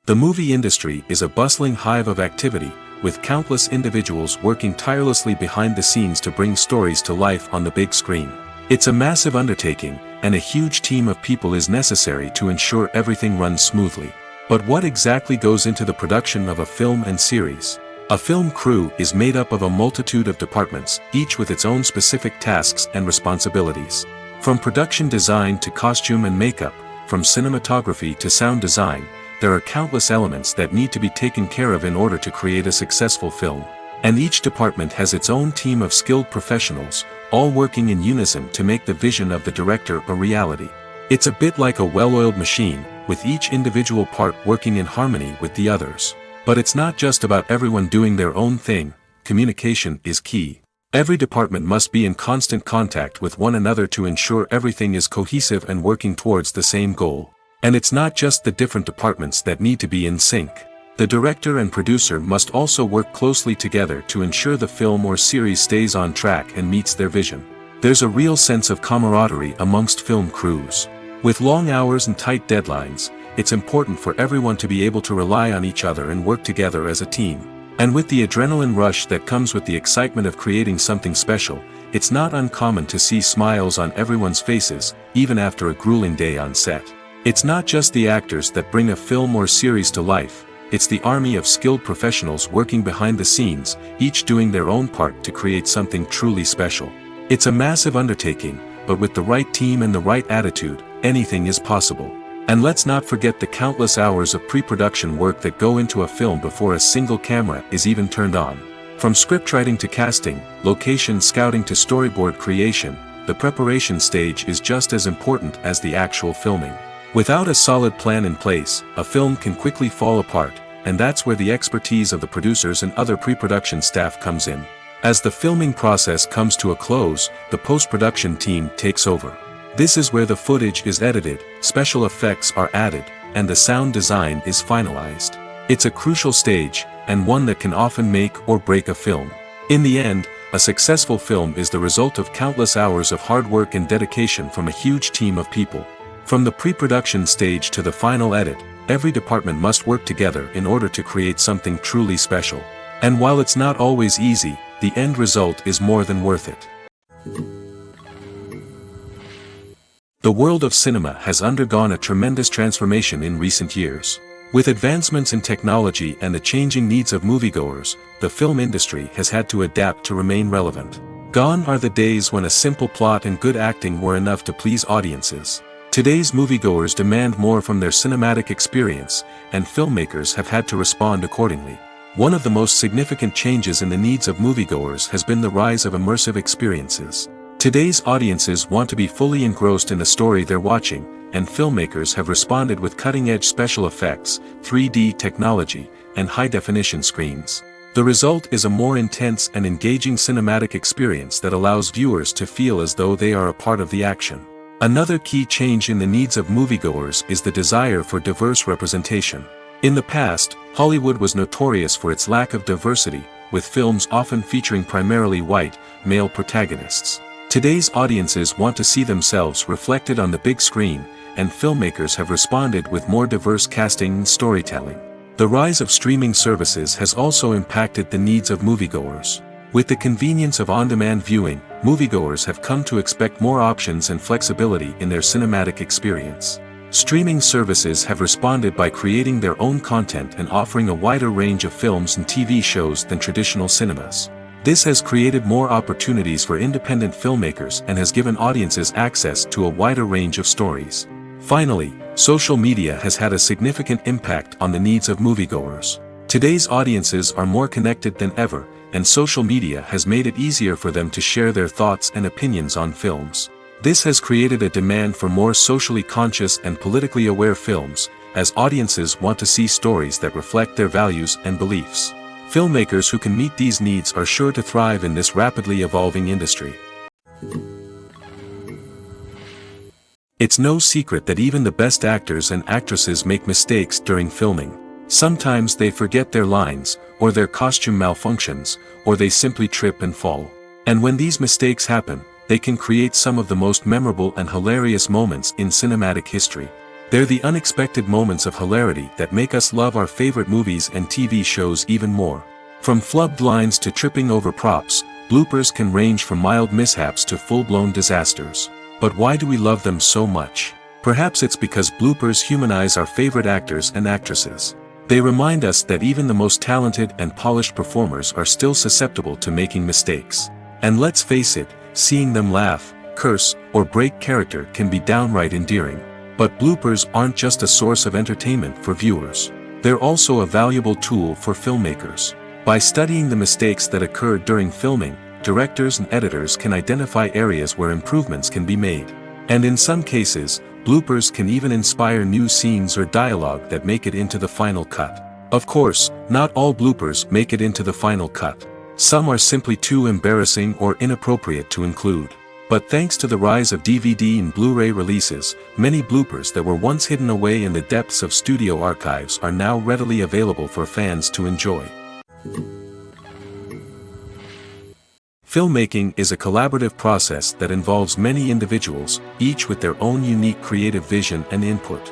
The movie industry is a bustling hive of activity, with countless individuals working tirelessly behind the scenes to bring stories to life on the big screen. It's a massive undertaking, and a huge team of people is necessary to ensure everything runs smoothly. But what exactly goes into the production of a film and series? A film crew is made up of a multitude of departments, each with its own specific tasks and responsibilities. From production design to costume and makeup, from cinematography to sound design, there are countless elements that need to be taken care of in order to create a successful film. And each department has its own team of skilled professionals, all working in unison to make the vision of the director a reality. It's a bit like a well-oiled machine, with each individual part working in harmony with the others. But it's not just about everyone doing their own thing. Communication is key. Every department must be in constant contact with one another to ensure everything is cohesive and working towards the same goal. And it's not just the different departments that need to be in sync. The director and producer must also work closely together to ensure the film or series stays on track and meets their vision. There's a real sense of camaraderie amongst film crews. With long hours and tight deadlines, it's important for everyone to be able to rely on each other and work together as a team. And with the adrenaline rush that comes with the excitement of creating something special, it's not uncommon to see smiles on everyone's faces, even after a grueling day on set. It's not just the actors that bring a film or series to life, it's the army of skilled professionals working behind the scenes, each doing their own part to create something truly special. It's a massive undertaking, but with the right team and the right attitude, anything is possible. And let's not forget the countless hours of pre-production work that go into a film before a single camera is even turned on. From scriptwriting to casting, location scouting to storyboard creation, the preparation stage is just as important as the actual filming. Without a solid plan in place, a film can quickly fall apart, and that's where the expertise of the producers and other pre-production staff comes in. As the filming process comes to a close, the post-production team takes over. This is where the footage is edited, special effects are added, and the sound design is finalized. It's a crucial stage, and one that can often make or break a film. In the end, a successful film is the result of countless hours of hard work and dedication from a huge team of people. From the pre-production stage to the final edit, every department must work together in order to create something truly special. And while it's not always easy, the end result is more than worth it. The world of cinema has undergone a tremendous transformation in recent years. With advancements in technology and the changing needs of moviegoers, the film industry has had to adapt to remain relevant. Gone are the days when a simple plot and good acting were enough to please audiences. Today's moviegoers demand more from their cinematic experience, and filmmakers have had to respond accordingly. One of the most significant changes in the needs of moviegoers has been the rise of immersive experiences. Today's audiences want to be fully engrossed in the story they're watching, and filmmakers have responded with cutting-edge special effects, 3D technology, and high-definition screens. The result is a more intense and engaging cinematic experience that allows viewers to feel as though they are a part of the action. Another key change in the needs of moviegoers is the desire for diverse representation. In the past, Hollywood was notorious for its lack of diversity, with films often featuring primarily white, male protagonists. Today's audiences want to see themselves reflected on the big screen, and filmmakers have responded with more diverse casting and storytelling. The rise of streaming services has also impacted the needs of moviegoers. With the convenience of on-demand viewing, moviegoers have come to expect more options and flexibility in their cinematic experience. Streaming services have responded by creating their own content and offering a wider range of films and TV shows than traditional cinemas. This has created more opportunities for independent filmmakers and has given audiences access to a wider range of stories. Finally, social media has had a significant impact on the needs of moviegoers. Today's audiences are more connected than ever, and social media has made it easier for them to share their thoughts and opinions on films. This has created a demand for more socially conscious and politically aware films, as audiences want to see stories that reflect their values and beliefs. Filmmakers who can meet these needs are sure to thrive in this rapidly evolving industry. It's no secret that even the best actors and actresses make mistakes during filming. Sometimes they forget their lines, or their costume malfunctions, or they simply trip and fall. And when these mistakes happen, they can create some of the most memorable and hilarious moments in cinematic history. They're the unexpected moments of hilarity that make us love our favorite movies and TV shows even more. From flubbed lines to tripping over props, bloopers can range from mild mishaps to full-blown disasters. But why do we love them so much? Perhaps it's because bloopers humanize our favorite actors and actresses. They remind us that even the most talented and polished performers are still susceptible to making mistakes. And let's face it, seeing them laugh, curse, or break character can be downright endearing. But bloopers aren't just a source of entertainment for viewers. They're also a valuable tool for filmmakers. By studying the mistakes that occur during filming, directors and editors can identify areas where improvements can be made. And in some cases, bloopers can even inspire new scenes or dialogue that make it into the final cut. Of course, not all bloopers make it into the final cut. Some are simply too embarrassing or inappropriate to include. But thanks to the rise of DVD and Blu-ray releases, many bloopers that were once hidden away in the depths of studio archives are now readily available for fans to enjoy. Filmmaking is a collaborative process that involves many individuals, each with their own unique creative vision and input.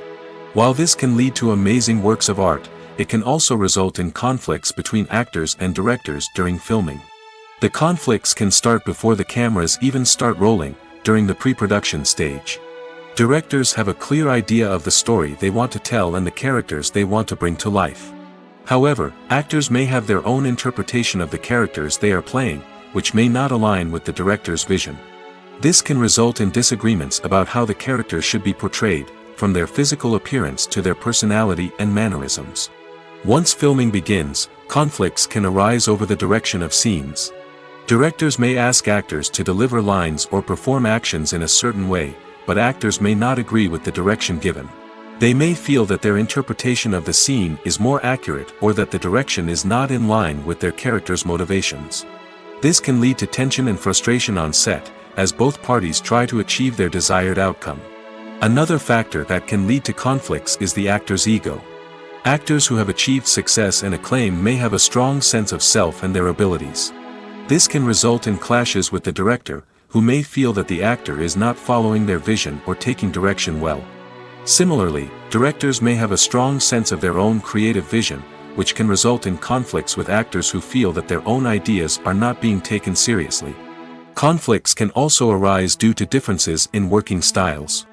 While this can lead to amazing works of art, it can also result in conflicts between actors and directors during filming. The conflicts can start before the cameras even start rolling, during the pre-production stage. Directors have a clear idea of the story they want to tell and the characters they want to bring to life. However, actors may have their own interpretation of the characters they are playing, which may not align with the director's vision. This can result in disagreements about how the characters should be portrayed, from their physical appearance to their personality and mannerisms. Once filming begins, conflicts can arise over the direction of scenes. Directors may ask actors to deliver lines or perform actions in a certain way, but actors may not agree with the direction given. They may feel that their interpretation of the scene is more accurate or that the direction is not in line with their character's motivations. This can lead to tension and frustration on set, as both parties try to achieve their desired outcome. Another factor that can lead to conflicts is the actor's ego. Actors who have achieved success and acclaim may have a strong sense of self and their abilities. This can result in clashes with the director, who may feel that the actor is not following their vision or taking direction well. Similarly, directors may have a strong sense of their own creative vision, which can result in conflicts with actors who feel that their own ideas are not being taken seriously. Conflicts can also arise due to differences in working styles.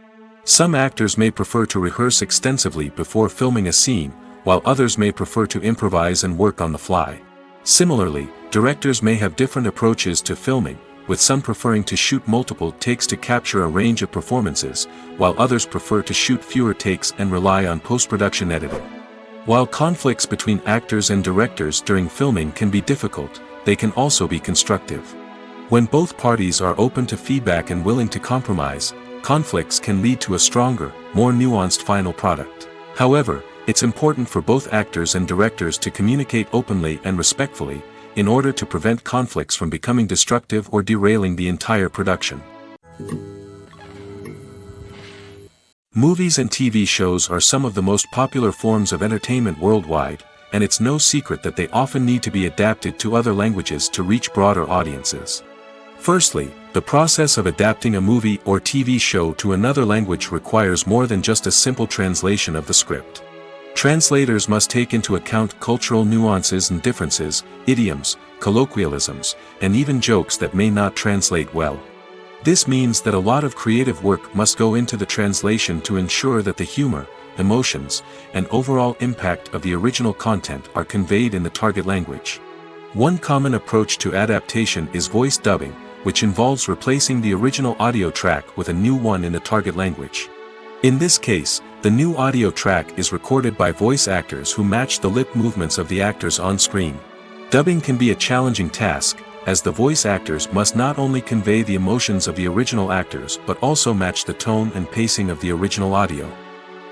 Some actors may prefer to rehearse extensively before filming a scene, while others may prefer to improvise and work on the fly. Similarly, directors may have different approaches to filming, with some preferring to shoot multiple takes to capture a range of performances, while others prefer to shoot fewer takes and rely on post-production editing. While conflicts between actors and directors during filming can be difficult, they can also be constructive. When both parties are open to feedback and willing to compromise, conflicts can lead to a stronger, more nuanced final product. However, it's important for both actors and directors to communicate openly and respectfully, in order to prevent conflicts from becoming destructive or derailing the entire production. Movies and TV shows are some of the most popular forms of entertainment worldwide, and it's no secret that they often need to be adapted to other languages to reach broader audiences. Firstly, the process of adapting a movie or TV show to another language requires more than just a simple translation of the script. Translators must take into account cultural nuances and differences, idioms, colloquialisms, and even jokes that may not translate well. This means that a lot of creative work must go into the translation to ensure that the humor, emotions, and overall impact of the original content are conveyed in the target language. One common approach to adaptation is voice dubbing, which involves replacing the original audio track with a new one in the target language. In this case, the new audio track is recorded by voice actors who match the lip movements of the actors on screen. Dubbing can be a challenging task, as the voice actors must not only convey the emotions of the original actors but also match the tone and pacing of the original audio.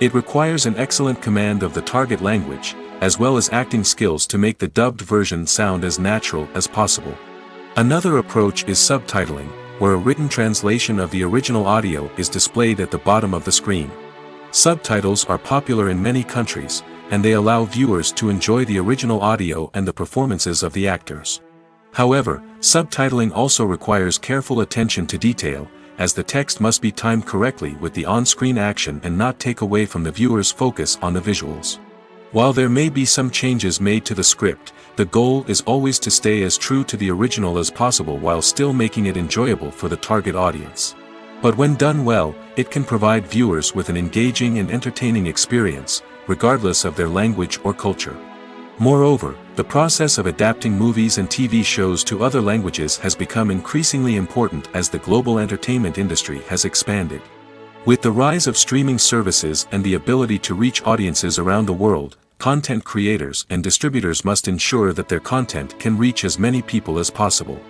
It requires an excellent command of the target language, as well as acting skills to make the dubbed version sound as natural as possible. Another approach is subtitling, where a written translation of the original audio is displayed at the bottom of the screen. Subtitles are popular in many countries, and they allow viewers to enjoy the original audio and the performances of the actors. However, subtitling also requires careful attention to detail, as the text must be timed correctly with the on-screen action and not take away from the viewer's focus on the visuals. While there may be some changes made to the script, the goal is always to stay as true to the original as possible while still making it enjoyable for the target audience. But when done well, it can provide viewers with an engaging and entertaining experience, regardless of their language or culture. Moreover, the process of adapting movies and TV shows to other languages has become increasingly important as the global entertainment industry has expanded. With the rise of streaming services and the ability to reach audiences around the world, content creators and distributors must ensure that their content can reach as many people as possible.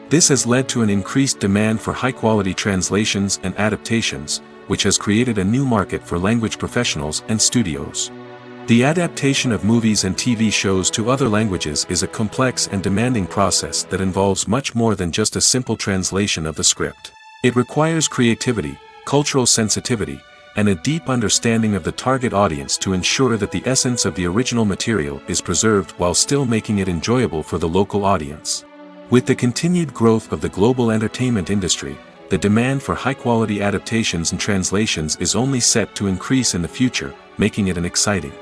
This has led to an increased demand for high-quality translations and adaptations, which has created a new market for language professionals and studios. The adaptation of movies and TV shows to other languages is a complex and demanding process that involves much more than just a simple translation of the script. It requires creativity, cultural sensitivity, and a deep understanding of the target audience to ensure that the essence of the original material is preserved while still making it enjoyable for the local audience. With the continued growth of the global entertainment industry, the demand for high-quality adaptations and translations is only set to increase in the future, making it an exciting